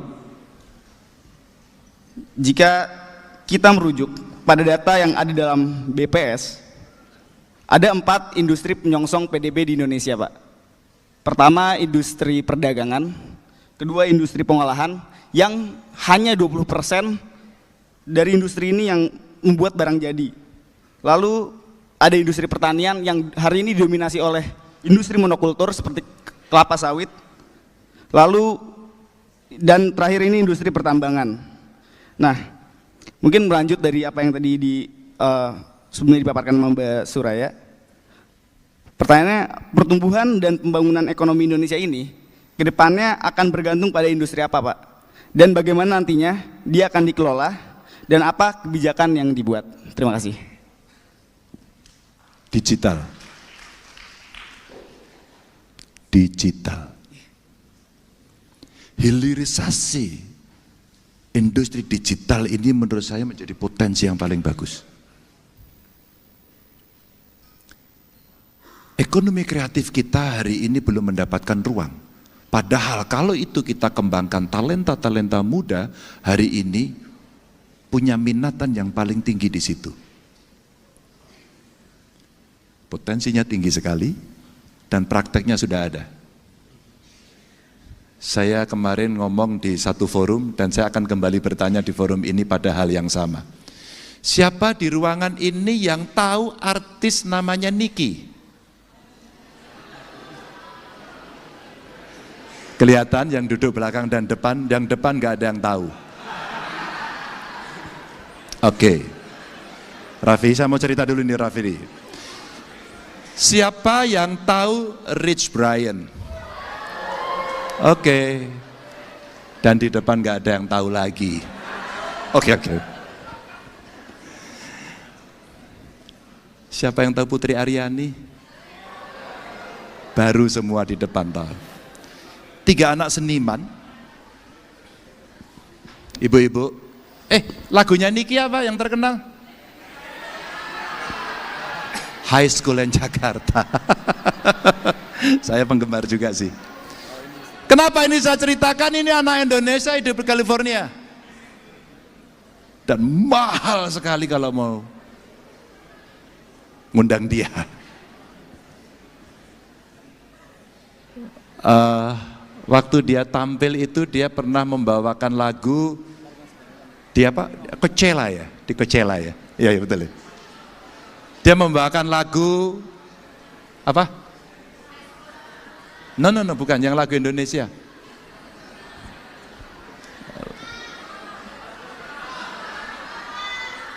Jika kita merujuk pada data yang ada dalam BPS, ada 4 industri penyongsong PDB di Indonesia, Pak. Pertama, industri perdagangan. Kedua, industri pengolahan, yang hanya 20% dari industri ini yang membuat barang jadi. Lalu ada industri pertanian yang hari ini didominasi oleh industri monokultur seperti kelapa sawit. Lalu dan terakhir ini industri pertambangan. Nah, mungkin melanjut dari apa yang tadi sebelumnya dipaparkan Mbak Suraya. Pertanyaannya, pertumbuhan dan pembangunan ekonomi Indonesia ini ke depannya akan bergantung pada industri apa, Pak? Dan bagaimana nantinya dia akan dikelola dan apa kebijakan yang dibuat? Terima kasih. Digital. Digital. Hilirisasi industri digital ini menurut saya menjadi potensi yang paling bagus. Ekonomi kreatif kita hari ini belum mendapatkan ruang. Padahal kalau itu kita kembangkan talenta-talenta muda hari ini punya minatan yang paling tinggi di situ. Potensinya tinggi sekali dan prakteknya sudah ada. Saya kemarin ngomong di satu forum dan saya akan kembali bertanya di forum ini pada hal yang sama. Siapa di ruangan ini yang tahu artis namanya Niki? Kelihatan yang duduk belakang dan depan, yang depan nggak ada yang tahu. Oke. Raffi, saya mau cerita dulu nih Raffi. Siapa yang tahu Rich Brian? Oke. Dan di depan nggak ada yang tahu lagi. Oke. Siapa yang tahu Putri Aryani? Baru semua di depan tahu. 3 anak seniman. Ibu-ibu. Lagunya Niki apa yang terkenal? High School in Jakarta. Saya penggemar juga sih. Kenapa ini saya ceritakan? Ini anak Indonesia hidup di California. Dan mahal sekali kalau mau ngundang dia. Waktu dia tampil itu dia pernah membawakan lagu di apa? Coachella ya, di Coachella ya. Iya betul ya. Dia membawakan lagu apa? No, bukan yang lagu Indonesia.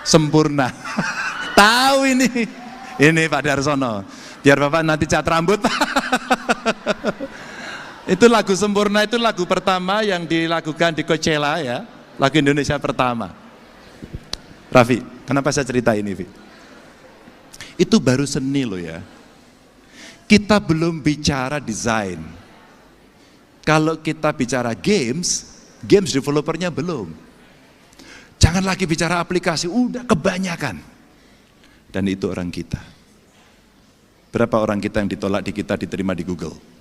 Sempurna. Tahu ini. Ini Pak Darsono. Biar Bapak nanti cat rambut. Itu lagu Sempurna, itu lagu pertama yang dilakukan di Coachella ya, lagu Indonesia pertama. Raffi, kenapa saya cerita ini, Vi? Itu baru seni loh ya. Kita belum bicara desain. Kalau kita bicara games developernya belum. Jangan lagi bicara aplikasi, udah kebanyakan. Dan itu orang kita. Berapa orang kita yang ditolak di kita diterima di Google?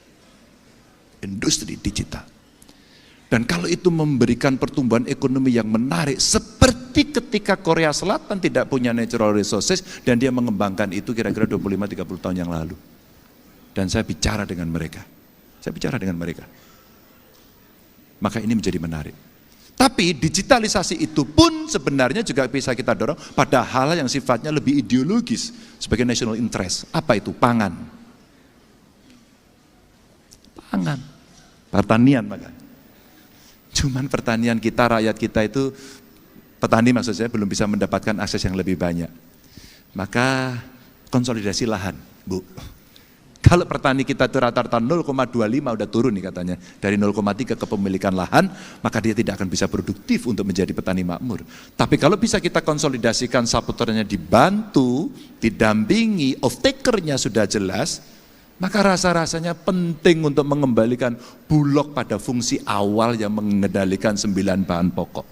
Industri digital. Dan kalau itu memberikan pertumbuhan ekonomi yang menarik, seperti ketika Korea Selatan tidak punya natural resources dan dia mengembangkan itu kira-kira 25-30 tahun yang lalu. Dan saya bicara dengan mereka. Maka ini menjadi menarik. Tapi digitalisasi itu pun sebenarnya juga bisa kita dorong pada hal yang sifatnya lebih ideologis sebagai national interest. Apa itu? Pangan. Pertanian maka. Cuman pertanian kita, rakyat kita itu, petani maksud saya belum bisa mendapatkan akses yang lebih banyak. Maka konsolidasi lahan, Bu. Kalau petani kita itu rata-rata 0,25 udah turun nih katanya. Dari 0,3 kepemilikan lahan, maka dia tidak akan bisa produktif untuk menjadi petani makmur. Tapi kalau bisa kita konsolidasikan, supporternya dibantu, didampingi, off-takernya sudah jelas, Maka rasa-rasanya penting untuk mengembalikan Bulog pada fungsi awal yang mengendalikan 9 bahan pokok.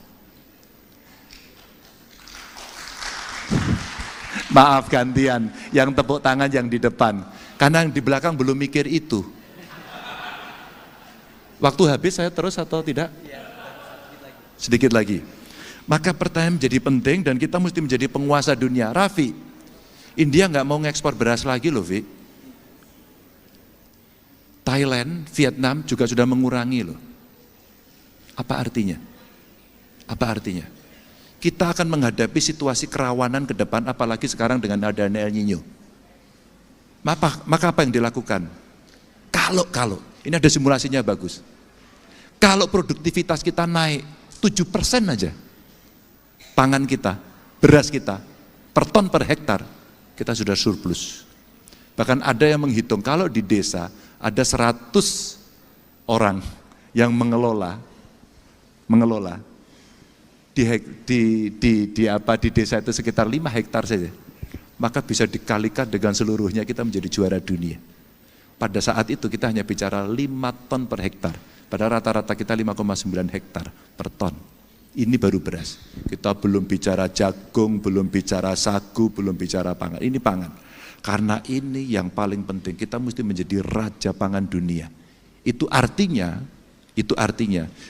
Maaf gantian, yang tepuk tangan yang di depan. Karena yang di belakang belum mikir itu. Waktu habis saya terus atau tidak? Sedikit lagi. Maka pertanyaan menjadi penting dan kita mesti menjadi penguasa dunia. Raffi, India nggak mau ngekspor beras lagi loh, Vi. Thailand, Vietnam juga sudah mengurangi loh. Apa artinya? Apa artinya? Kita akan menghadapi situasi kerawanan ke depan, apalagi sekarang dengan adanya El Nino. Maka apa yang dilakukan? Kalau, ini ada simulasinya bagus. Kalau produktivitas kita naik 7% aja, pangan kita, beras kita, per ton per hektar, kita sudah surplus. Bahkan ada yang menghitung, kalau di desa ada 100 orang yang mengelola di desa itu sekitar 5 hektar saja, maka bisa dikalikan dengan seluruhnya kita menjadi juara dunia. Pada saat itu kita hanya bicara 5 ton per hektar, pada rata-rata kita 5,9 hektar per ton. Ini baru beras, kita belum bicara jagung, belum bicara sagu, belum bicara pangan, ini pangan. Karena ini yang paling penting, kita mesti menjadi raja pangan dunia. Itu artinya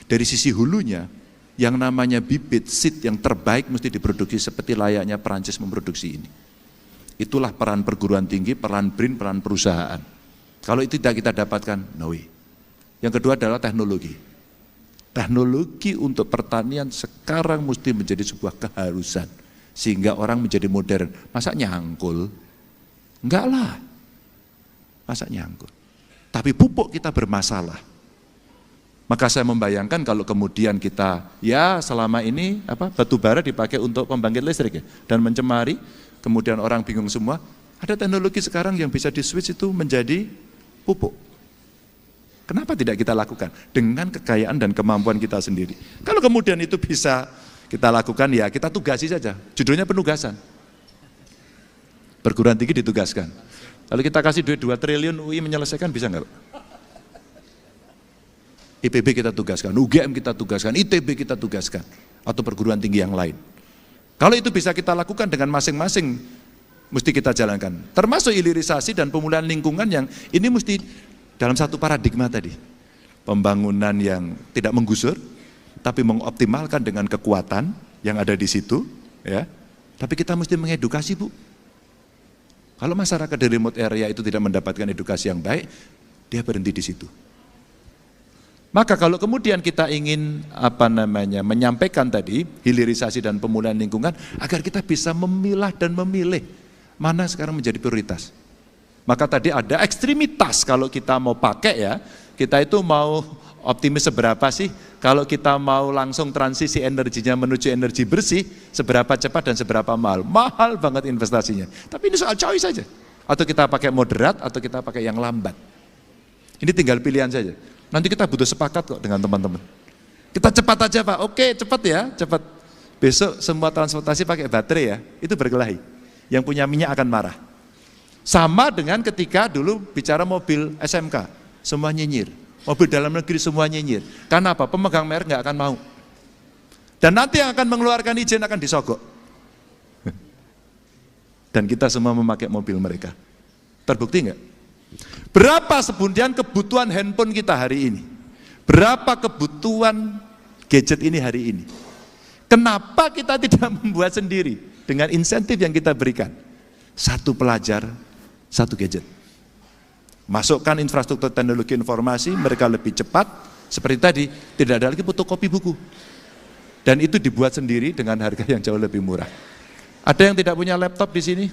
dari sisi hulunya, yang namanya bibit, seed yang terbaik mesti diproduksi seperti layaknya Perancis memproduksi ini. Itulah peran perguruan tinggi, peran BRIN, peran perusahaan. Kalau itu tidak kita dapatkan, no way. Yang kedua adalah teknologi. Teknologi untuk pertanian sekarang mesti menjadi sebuah keharusan. Sehingga orang menjadi modern. Masa nyangkul? Enggak lah, masa nyangkut. Tapi pupuk kita bermasalah. Maka saya membayangkan kalau kemudian kita, ya selama ini batu bara dipakai untuk pembangkit listrik ya, dan mencemari, kemudian orang bingung semua, ada teknologi sekarang yang bisa di-switch itu menjadi pupuk. Kenapa tidak kita lakukan? Dengan kekayaan dan kemampuan kita sendiri. Kalau kemudian itu bisa kita lakukan, ya kita tugasi saja, judulnya penugasan. Perguruan tinggi ditugaskan. Lalu kita kasih duit 2 triliun, UI menyelesaikan, bisa nggak? IPB kita tugaskan, UGM kita tugaskan, ITB kita tugaskan, atau perguruan tinggi yang lain. Kalau itu bisa kita lakukan dengan masing-masing, mesti kita jalankan. Termasuk hilirisasi dan pemulihan lingkungan yang ini mesti dalam satu paradigma tadi. Pembangunan yang tidak menggusur, tapi mengoptimalkan dengan kekuatan yang ada di situ. Ya. Tapi kita mesti mengedukasi, Bu. Kalau masyarakat di remote area itu tidak mendapatkan edukasi yang baik, dia berhenti di situ. Maka kalau kemudian kita ingin menyampaikan tadi hilirisasi dan pemulihan lingkungan, agar kita bisa memilah dan memilih mana sekarang menjadi prioritas. Maka tadi ada ekstremitas kalau kita mau pakai ya, kita itu mau optimis seberapa sih? Kalau kita mau langsung transisi energinya menuju energi bersih, seberapa cepat dan seberapa mahal? Mahal banget investasinya. Tapi ini soal choice saja. Atau kita pakai moderat, atau kita pakai yang lambat. Ini tinggal pilihan saja. Nanti kita butuh sepakat kok dengan teman-teman. Kita cepat aja Pak, oke cepat ya, cepat. Besok semua transportasi pakai baterai ya, itu berkelahi. Yang punya minyak akan marah. Sama dengan ketika dulu bicara mobil SMK, semua nyinyir. Mobil dalam negeri semua nyinyir. Karena apa? Pemegang merek nggak akan mau. Dan nanti yang akan mengeluarkan izin akan disogok. Dan kita semua memakai mobil mereka. Terbukti nggak? Berapa sebenarnya kebutuhan handphone kita hari ini? Berapa kebutuhan gadget ini hari ini? Kenapa kita tidak membuat sendiri dengan insentif yang kita berikan? 1 pelajar, 1 gadget. Masukkan infrastruktur teknologi informasi, mereka lebih cepat, seperti tadi, tidak ada lagi fotokopi buku. Dan itu dibuat sendiri dengan harga yang jauh lebih murah. Ada yang tidak punya laptop di sini?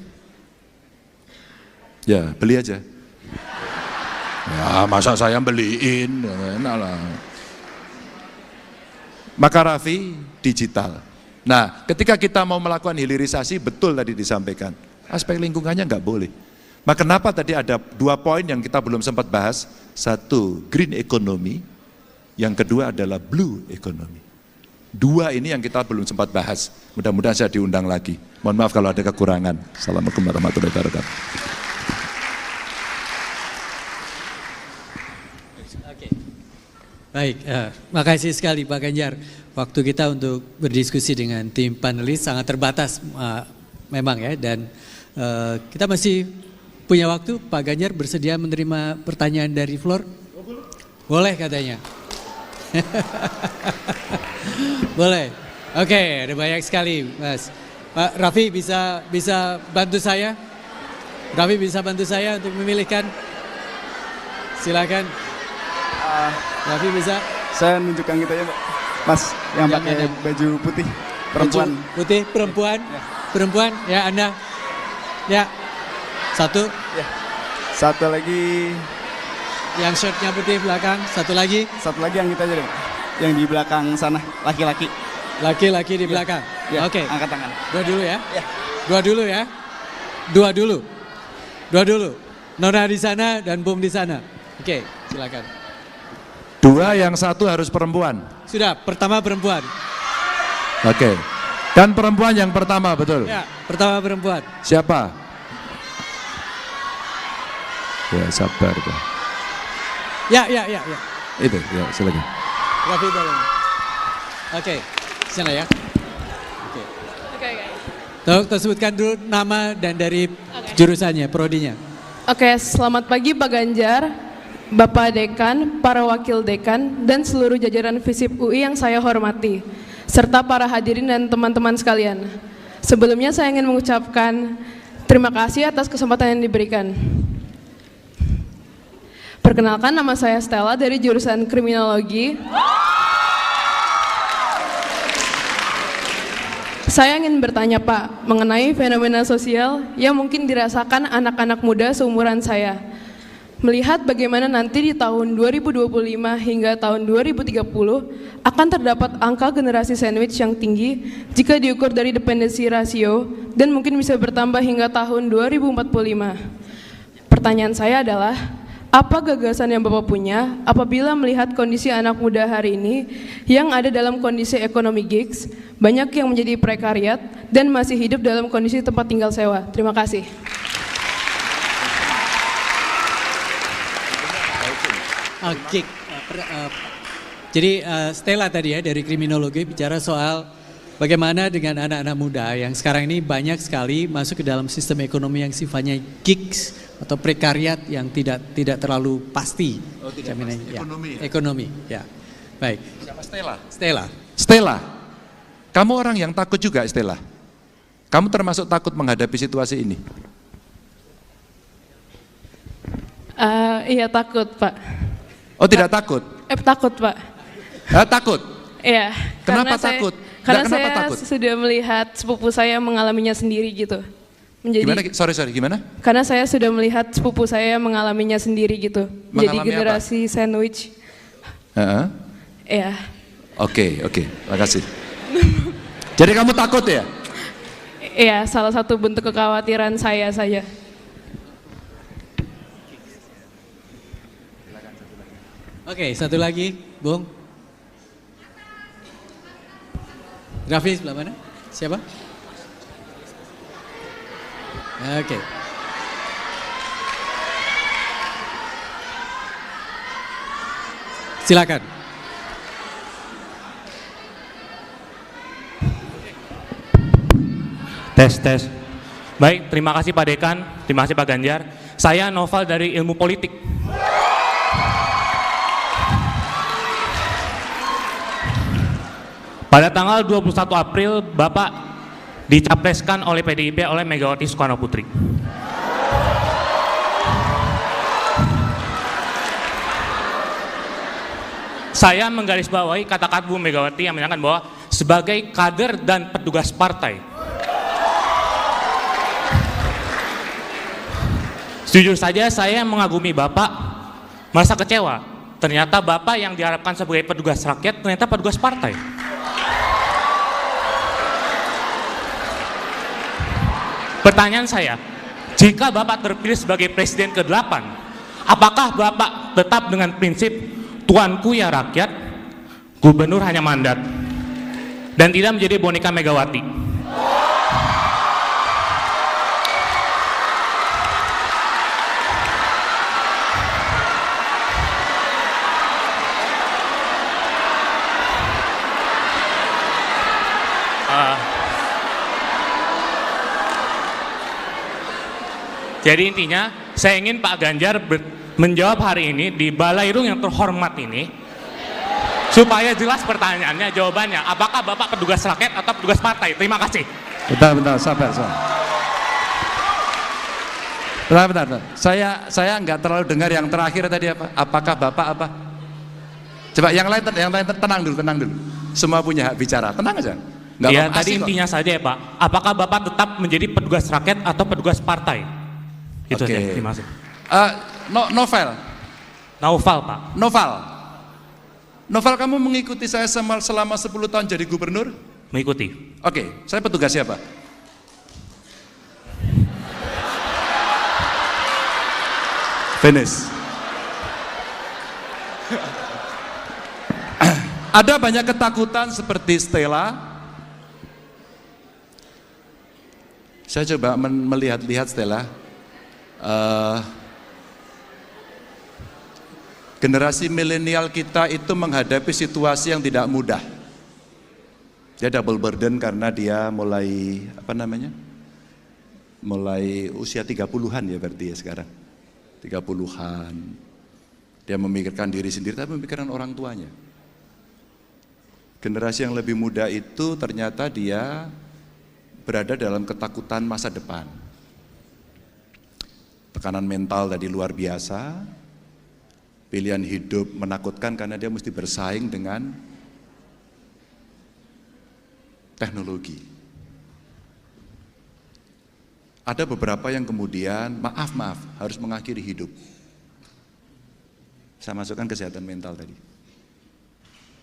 Ya, beli aja. Ya, masa saya beliin, enak lah. Maka Raffi, digital. Nah, ketika kita mau melakukan hilirisasi, betul tadi disampaikan, aspek lingkungannya nggak boleh. Maka kenapa tadi ada 2 poin yang kita belum sempat bahas. 1, green economy. Yang kedua adalah blue economy. 2 ini yang kita belum sempat bahas. Mudah-mudahan saya diundang lagi. Mohon maaf kalau ada kekurangan. Assalamualaikum warahmatullahi wabarakatuh. Baik, makasih sekali Pak Ganjar. Waktu kita untuk berdiskusi dengan tim panelis sangat terbatas memang ya, dan kita masih punya waktu. Pak Ganjar bersedia menerima pertanyaan dari floor? Boleh katanya. Boleh. Oke, ada banyak sekali, Mas. Pak Raffi bisa bantu saya? Raffi bisa bantu saya untuk memilihkan? Silakan. Raffi bisa? Saya nunjukkan gitu ya, Pak. Mas, yang pakai baju putih, perempuan. Baju putih, perempuan. Ya. Perempuan, ya Anda. Ya. Satu. Ya. Satu lagi. Yang shirtnya putih belakang. Satu lagi. Satu lagi yang kita aja deh, Pak. Yang di belakang sana, laki-laki. Laki-laki di belakang. Ya. Oke. Angkat tangan. Dua dulu ya. Ya. Dua dulu ya. Dua dulu. Dua dulu. Nona di sana dan Bum di sana. Oke, silakan. Dua, yang satu harus perempuan. Sudah, pertama perempuan. Oke. Dan perempuan yang pertama, betul? Ya, pertama perempuan. Siapa? Ya, sabar Pak. Ya. Itu, ya silakan. Raffi tolong. Oke, sana ya. Oke. Tolong tersebutkan dulu nama dan dari jurusannya, prodinya. Oke, selamat pagi Pak Ganjar, Bapak Dekan, para Wakil Dekan, dan seluruh jajaran FISIP UI yang saya hormati, serta para hadirin dan teman-teman sekalian. Sebelumnya saya ingin mengucapkan terima kasih atas kesempatan yang diberikan. Perkenalkan, nama saya Stella dari jurusan Kriminologi. Saya ingin bertanya Pak, mengenai fenomena sosial yang mungkin dirasakan anak-anak muda seumuran saya. Melihat bagaimana nanti di tahun 2025 hingga tahun 2030 akan terdapat angka generasi sandwich yang tinggi jika diukur dari dependensi rasio dan mungkin bisa bertambah hingga tahun 2045. Pertanyaan saya adalah, apa gagasan yang Bapak punya apabila melihat kondisi anak muda hari ini yang ada dalam kondisi ekonomi gigs, banyak yang menjadi prekariat dan masih hidup dalam kondisi tempat tinggal sewa? Terima kasih. Oke. Jadi Stella tadi ya dari kriminologi bicara soal bagaimana dengan anak-anak muda yang sekarang ini banyak sekali masuk ke dalam sistem ekonomi yang sifatnya gigs atau prekariat yang tidak terlalu pasti. Oh, tidak pasti. Ya. Ekonomi ya? Ekonomi, ya. Baik. Siapa Stella? Stella. Kamu orang yang takut juga Stella? Kamu termasuk takut menghadapi situasi ini? Iya takut Pak. Oh tidak takut? Takut Pak. Takut? Iya. Kenapa takut? Karena Kenapa saya takut? sudah melihat sepupu saya mengalaminya sendiri gitu. Gimana? Sorry, gimana? Karena saya sudah melihat sepupu saya mengalaminya sendiri gitu. Jadi generasi sandwich. Iya. Oke, makasih. Jadi kamu takut ya? Iya, salah satu bentuk kekhawatiran saya saja. Oke, satu lagi, Bung. Raffi sebelah mana? Siapa? Oke. Silakan. Tes. Baik, terima kasih Pak Dekan, terima kasih Pak Ganjar. Saya Noval dari Ilmu Politik. Pada tanggal 21 April, Bapak dicapreskan oleh PDIP oleh Megawati Soekarno Putri. Saya menggarisbawahi kata-kata Bu Megawati yang menyatakan bahwa sebagai kader dan petugas partai, jujur saja saya mengagumi Bapak, merasa kecewa. Ternyata Bapak yang diharapkan sebagai petugas rakyat ternyata petugas partai. Pertanyaan saya, jika Bapak terpilih sebagai Presiden ke-8, apakah Bapak tetap dengan prinsip tuanku ya rakyat, gubernur hanya mandat, dan tidak menjadi boneka Megawati? Jadi intinya, saya ingin Pak Ganjar menjawab hari ini di Balairung yang terhormat ini, supaya jelas pertanyaannya, jawabannya. Apakah Bapak petugas rakyat atau petugas partai? Terima kasih. Bentar, sabar. Bentar. Saya nggak terlalu dengar yang terakhir tadi apa? Apakah Bapak apa? Coba yang lain tenang dulu. Semua punya hak bicara, tenang aja. Nggak Ya, apa-apa, tadi asik kok. intinya saja ya Pak. Apakah Bapak tetap menjadi petugas rakyat atau petugas partai? Itu Oke. aja, terima kasih. Novel, Pak. Novel, kamu mengikuti saya selama 10 tahun jadi gubernur? Mengikuti. Oke, saya petugas siapa? Finish. Ada banyak ketakutan seperti Stella. Saya coba melihat-lihat Stella. Generasi milenial kita itu menghadapi situasi yang tidak mudah. Dia double burden karena dia mulai mulai usia 30-an ya berarti ya sekarang. 30-an. Dia memikirkan diri sendiri tapi memikirkan orang tuanya. Generasi yang lebih muda itu ternyata dia berada dalam ketakutan masa depan. Tekanan mental tadi luar biasa. Pilihan hidup menakutkan karena dia mesti bersaing dengan teknologi. Ada beberapa yang kemudian maaf harus mengakhiri hidup. Saya masukkan kesehatan mental tadi.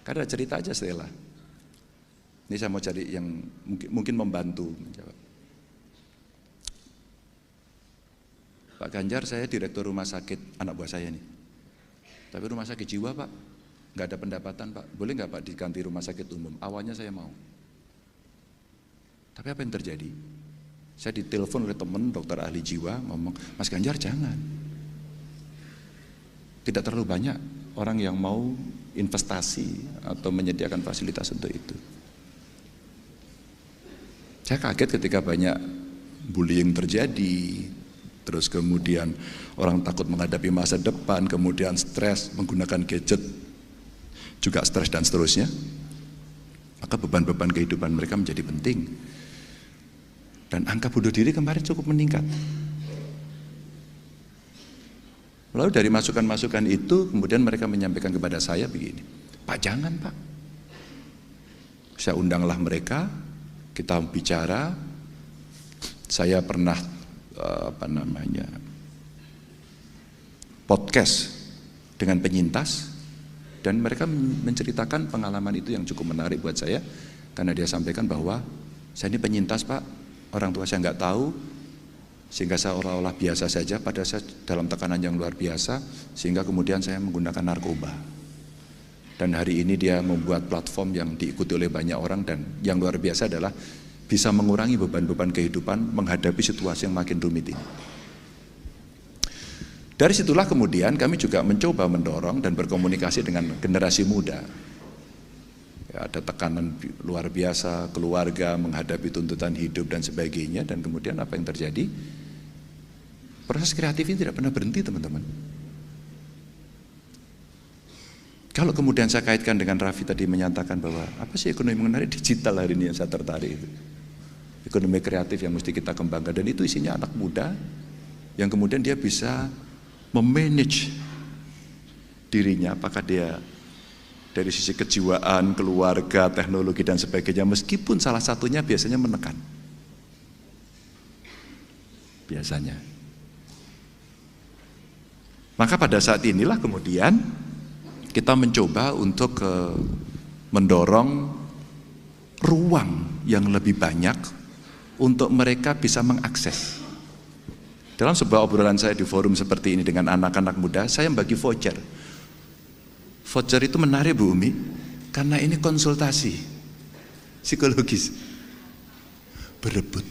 Karena cerita aja Stella. Ini saya mau cari yang mungkin membantu menjawab. Pak Ganjar, saya direktur rumah sakit anak buah saya nih. Tapi rumah sakit jiwa Pak, nggak ada pendapatan Pak. Boleh nggak Pak diganti rumah sakit umum? Awalnya saya mau. Tapi apa yang terjadi? Saya ditelepon oleh teman dokter ahli jiwa ngomong, Mas Ganjar jangan. Tidak terlalu banyak orang yang mau investasi atau menyediakan fasilitas untuk itu. Saya kaget ketika banyak bullying terjadi. Terus kemudian orang takut menghadapi masa depan, kemudian stres, menggunakan gadget, juga stres dan seterusnya. Maka beban-beban kehidupan mereka menjadi penting. Dan angka bunuh diri kemarin cukup meningkat. Lalu dari masukan-masukan itu, kemudian mereka menyampaikan kepada saya begini, Pak jangan Pak. Saya undanglah mereka, kita bicara, saya pernah podcast dengan penyintas dan mereka menceritakan pengalaman itu yang cukup menarik buat saya karena dia sampaikan bahwa saya ini penyintas Pak, orang tua saya nggak tahu sehingga saya seolah-olah biasa saja, padahal saya dalam tekanan yang luar biasa sehingga kemudian saya menggunakan narkoba. Dan hari ini dia membuat platform yang diikuti oleh banyak orang dan yang luar biasa adalah bisa mengurangi beban-beban kehidupan menghadapi situasi yang makin rumit ini. Dari situlah kemudian kami juga mencoba mendorong dan berkomunikasi dengan generasi muda. Ya, ada tekanan luar biasa, keluarga menghadapi tuntutan hidup dan sebagainya, dan kemudian apa yang terjadi? Proses kreatif ini tidak pernah berhenti teman-teman. Kalau kemudian saya kaitkan dengan Raffi tadi menyatakan bahwa apa sih ekonomi mengenai digital hari ini yang saya tertarik itu. Ekonomi kreatif yang mesti kita kembangkan dan itu isinya anak muda yang kemudian dia bisa memanage dirinya, apakah dia dari sisi kejiwaan, keluarga, teknologi dan sebagainya, meskipun salah satunya biasanya menekan. Biasanya. Maka pada saat inilah kemudian kita mencoba untuk mendorong ruang yang lebih banyak untuk mereka bisa mengakses. Dalam sebuah obrolan saya di forum seperti ini dengan anak-anak muda, saya membagi voucher. Voucher itu menarik Bu Umi, karena ini konsultasi psikologis. Berebut.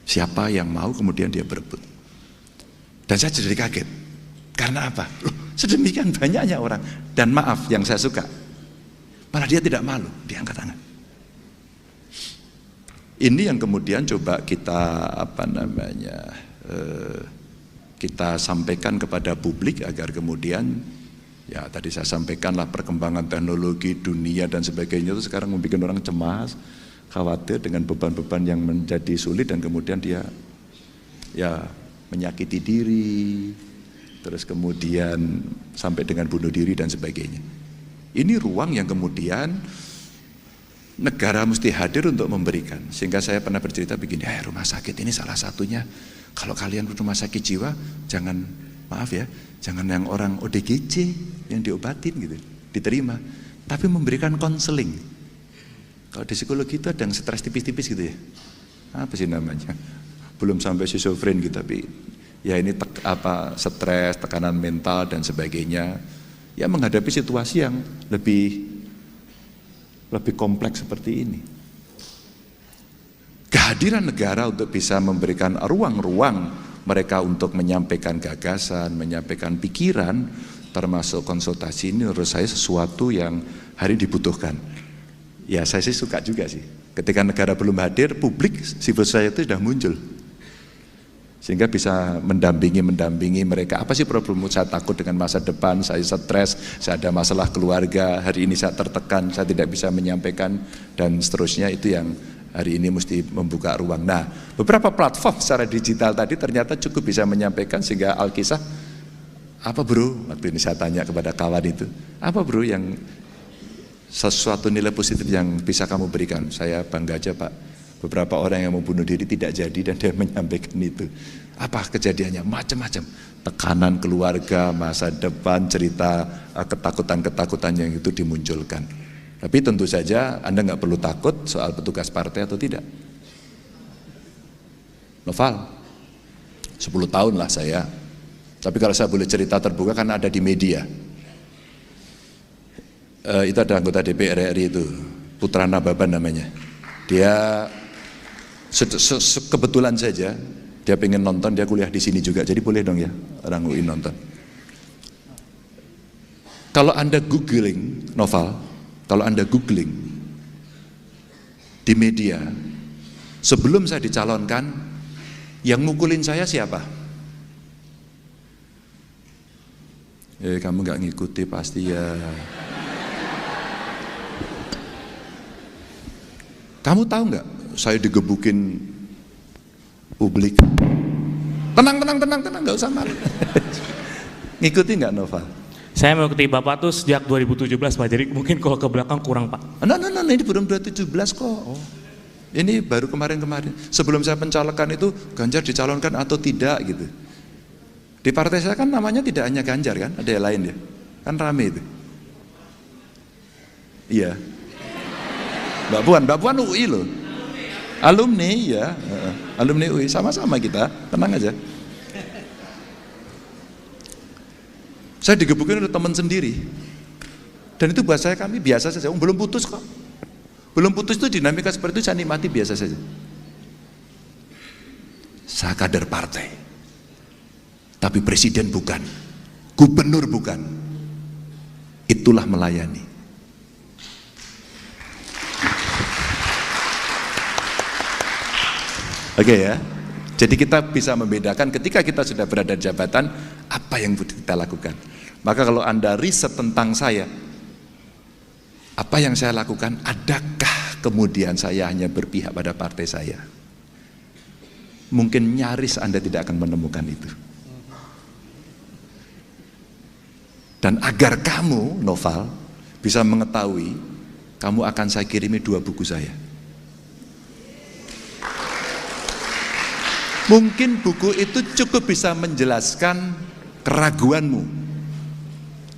Siapa yang mau kemudian dia berebut. Dan saya jadi kaget. Karena apa? Loh, sedemikian banyaknya orang. Dan maaf yang saya suka, malah dia tidak malu, dia angkat tangan. Ini yang kemudian coba kita kita sampaikan kepada publik agar kemudian, ya tadi saya sampaikanlah perkembangan teknologi dunia dan sebagainya itu sekarang membuat orang cemas, khawatir dengan beban-beban yang menjadi sulit dan kemudian dia ya menyakiti diri, terus kemudian sampai dengan bunuh diri dan sebagainya. Ini ruang yang kemudian negara mesti hadir untuk memberikan. Sehingga saya pernah bercerita begini, rumah sakit ini salah satunya, kalau kalian rumah sakit jiwa, jangan, maaf ya, jangan yang orang ODGJ yang diobatin gitu, diterima, tapi memberikan konseling. Kalau di psikologi itu ada yang stres tipis-tipis gitu ya, apa sih namanya, belum sampai schizofren gitu, tapi ya ini stres, tekanan mental dan sebagainya, ya menghadapi situasi yang lebih kompleks seperti ini. Kehadiran negara untuk bisa memberikan ruang-ruang mereka untuk menyampaikan gagasan, menyampaikan pikiran, termasuk konsultasi, ini menurut saya sesuatu yang hari dibutuhkan. Ya saya sih suka juga sih. Ketika negara belum hadir, publik, civil society sudah muncul. Sehingga bisa mendampingi mereka. Apa sih problemmu? Saya takut dengan masa depan, saya stres, saya ada masalah keluarga, hari ini saya tertekan, saya tidak bisa menyampaikan, dan seterusnya. Itu yang hari ini mesti membuka ruang. Nah, beberapa platform secara digital tadi ternyata cukup bisa menyampaikan, sehingga Alkisah, apa bro, waktu ini saya tanya kepada kawan itu, apa bro yang sesuatu nilai positif yang bisa kamu berikan? Saya bangga aja Pak, beberapa orang yang mau bunuh diri tidak jadi dan dia menyampaikan itu. Apa kejadiannya? Macam-macam. Tekanan keluarga, masa depan, cerita ketakutan-ketakutan yang itu dimunculkan. Tapi tentu saja Anda nggak perlu takut soal petugas partai atau tidak. Noval, 10 tahun lah saya. Tapi kalau saya boleh cerita terbuka kan ada di media. Itu ada anggota DPR RI itu, Putra Nababan namanya. Dia kebetulan saja dia pengen nonton, dia kuliah di sini juga, jadi boleh dong ya orang UI nonton. Kalau Anda googling Noval, kalau Anda googling di media, sebelum saya dicalonkan, yang mukulin saya siapa? Kamu nggak ngikuti pasti ya. Kamu tahu nggak? Saya digebukin publik. Tenang, nggak usah malu. Ngikuti nggak Nova? Saya mengikuti Bapak tuh sejak 2017 Pak, jadi mungkin kalau ke belakang kurang Pak. Nah, ini belum 2017 kok. Oh. Ini baru kemarin-kemarin. Sebelum saya pencalokan itu, Ganjar dicalonkan atau tidak gitu. Di partai saya kan namanya tidak hanya Ganjar kan, ada yang lain ya. Kan rame itu. Iya. Mbak Puan UI loh. Alumni ya, alumni UI, sama-sama kita, tenang aja. Saya digebukin oleh teman sendiri. Dan itu buat saya, kami biasa saja, belum putus kok. Belum putus itu dinamika seperti itu saya nikmati biasa saja. Saya kader partai. Tapi presiden bukan, gubernur bukan. Itulah melayani. Oke ya, jadi kita bisa membedakan ketika kita sudah berada di jabatan, apa yang kita lakukan. Maka kalau Anda riset tentang saya, apa yang saya lakukan, adakah kemudian saya hanya berpihak pada partai saya? Mungkin nyaris Anda tidak akan menemukan itu. Dan agar kamu, Noval, bisa mengetahui, kamu akan saya kirimi 2 buku saya. Mungkin buku itu cukup bisa menjelaskan keraguanmu,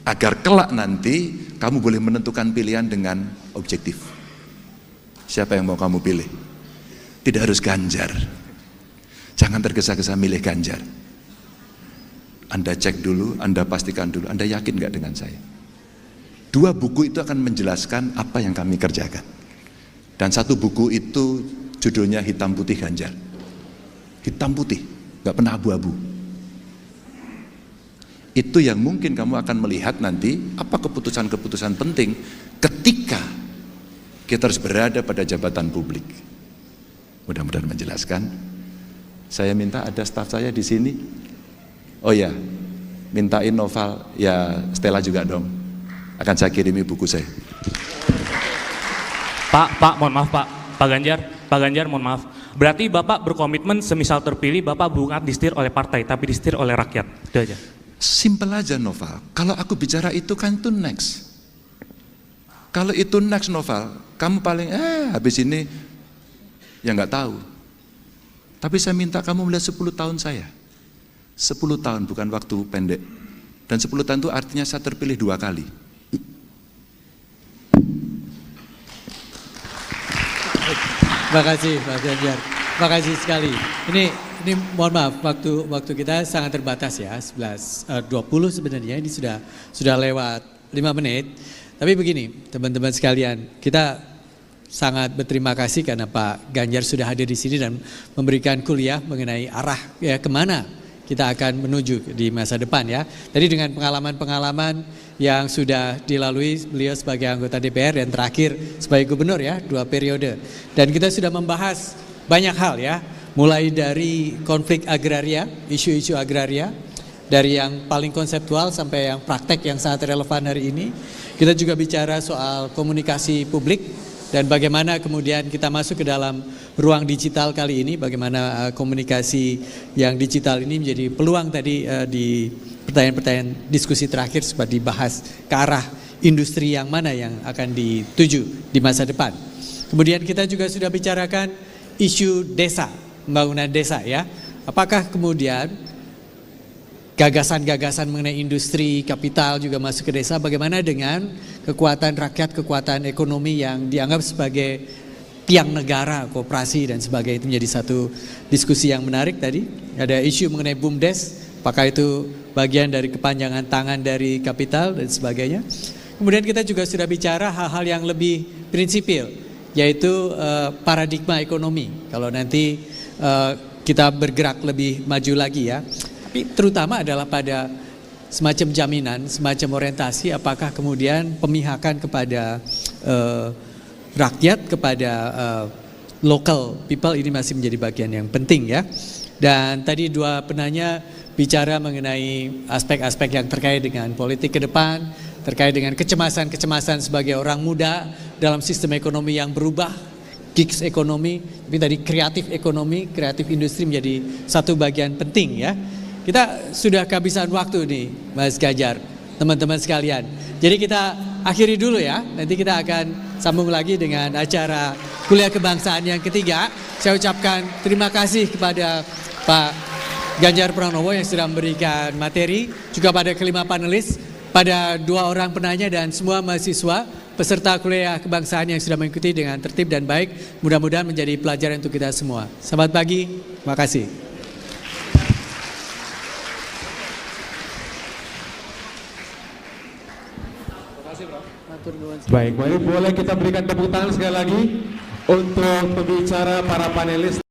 agar kelak nanti kamu boleh menentukan pilihan dengan objektif. Siapa yang mau kamu pilih? Tidak harus Ganjar. Jangan tergesa-gesa milih Ganjar. Anda cek dulu, Anda pastikan dulu, Anda yakin nggak dengan saya? 2 buku itu akan menjelaskan apa yang kami kerjakan. Dan 1 buku itu judulnya Hitam Putih Ganjar. Hitam putih, nggak pernah abu-abu. Itu yang mungkin kamu akan melihat nanti apa keputusan-keputusan penting ketika kita harus berada pada jabatan publik. mudah-mudahan menjelaskan. Saya minta ada staf saya di sini. Oh ya, mintain Noval, ya Stella juga dong. Akan saya kirimi buku saya. Pak, mohon maaf Pak Ganjar, mohon maaf. Berarti Bapak berkomitmen semisal terpilih Bapak bukan disetir oleh partai, tapi disetir oleh rakyat. Itu aja. Simple aja Noval. Kalau aku bicara itu kan itu next. Kalau itu next Noval, kamu paling habis ini ya nggak tahu. Tapi saya minta kamu melihat 10 tahun saya. 10 tahun bukan waktu pendek. Dan 10 tahun itu artinya saya terpilih 2 kali. Terima kasih Pak Ganjar. Terima kasih sekali. Ini mohon maaf waktu kita sangat terbatas ya, 11.20 sebenarnya, ini sudah lewat 5 menit. Tapi begini, teman-teman sekalian, kita sangat berterima kasih karena Pak Ganjar sudah hadir di sini dan memberikan kuliah mengenai arah ya kemana kita akan menuju di masa depan ya. Tadi dengan pengalaman-pengalaman yang sudah dilalui beliau sebagai anggota DPR dan terakhir sebagai gubernur ya, 2 periode. Dan kita sudah membahas banyak hal ya, mulai dari konflik agraria, isu-isu agraria, dari yang paling konseptual sampai yang praktek yang sangat relevan hari ini. Kita juga bicara soal komunikasi publik dan bagaimana kemudian kita masuk ke dalam ruang digital kali ini, bagaimana komunikasi yang digital ini menjadi peluang tadi di pertanyaan-pertanyaan diskusi terakhir sempat dibahas ke arah industri yang mana yang akan dituju di masa depan. Kemudian kita juga sudah bicarakan isu desa, pembangunan desa ya. Apakah kemudian gagasan-gagasan mengenai industri, kapital juga masuk ke desa, bagaimana dengan kekuatan rakyat, kekuatan ekonomi yang dianggap sebagai tiang negara, koperasi dan sebagainya. Itu menjadi satu diskusi yang menarik tadi. Ada isu mengenai BUMDes, apakah itu bagian dari kepanjangan tangan dari kapital dan sebagainya. Kemudian kita juga sudah bicara hal-hal yang lebih prinsipil, yaitu paradigma ekonomi. Kalau nanti kita bergerak lebih maju lagi ya. Tapi terutama adalah pada semacam jaminan, semacam orientasi, apakah kemudian pemihakan kepada rakyat, kepada local people ini masih menjadi bagian yang penting ya. Dan tadi 2 penanya bicara mengenai aspek-aspek yang terkait dengan politik ke depan, terkait dengan kecemasan-kecemasan sebagai orang muda dalam sistem ekonomi yang berubah, gigs ekonomi, tapi tadi kreatif ekonomi, kreatif industri menjadi satu bagian penting ya. Kita sudah kehabisan waktu nih Mas Ganjar, teman-teman sekalian. Jadi kita akhiri dulu ya, nanti kita akan sambung lagi dengan acara kuliah kebangsaan yang ketiga. Saya ucapkan terima kasih kepada Pak Ganjar Pranowo yang sudah memberikan materi, juga pada kelima panelis, pada 2 orang penanya dan semua mahasiswa peserta kuliah kebangsaan yang sudah mengikuti dengan tertib dan baik. Mudah-mudahan menjadi pelajaran untuk kita semua. Selamat pagi, terima kasih. Baik, boleh kita berikan tepuk tangan sekali lagi untuk pembicara para panelis.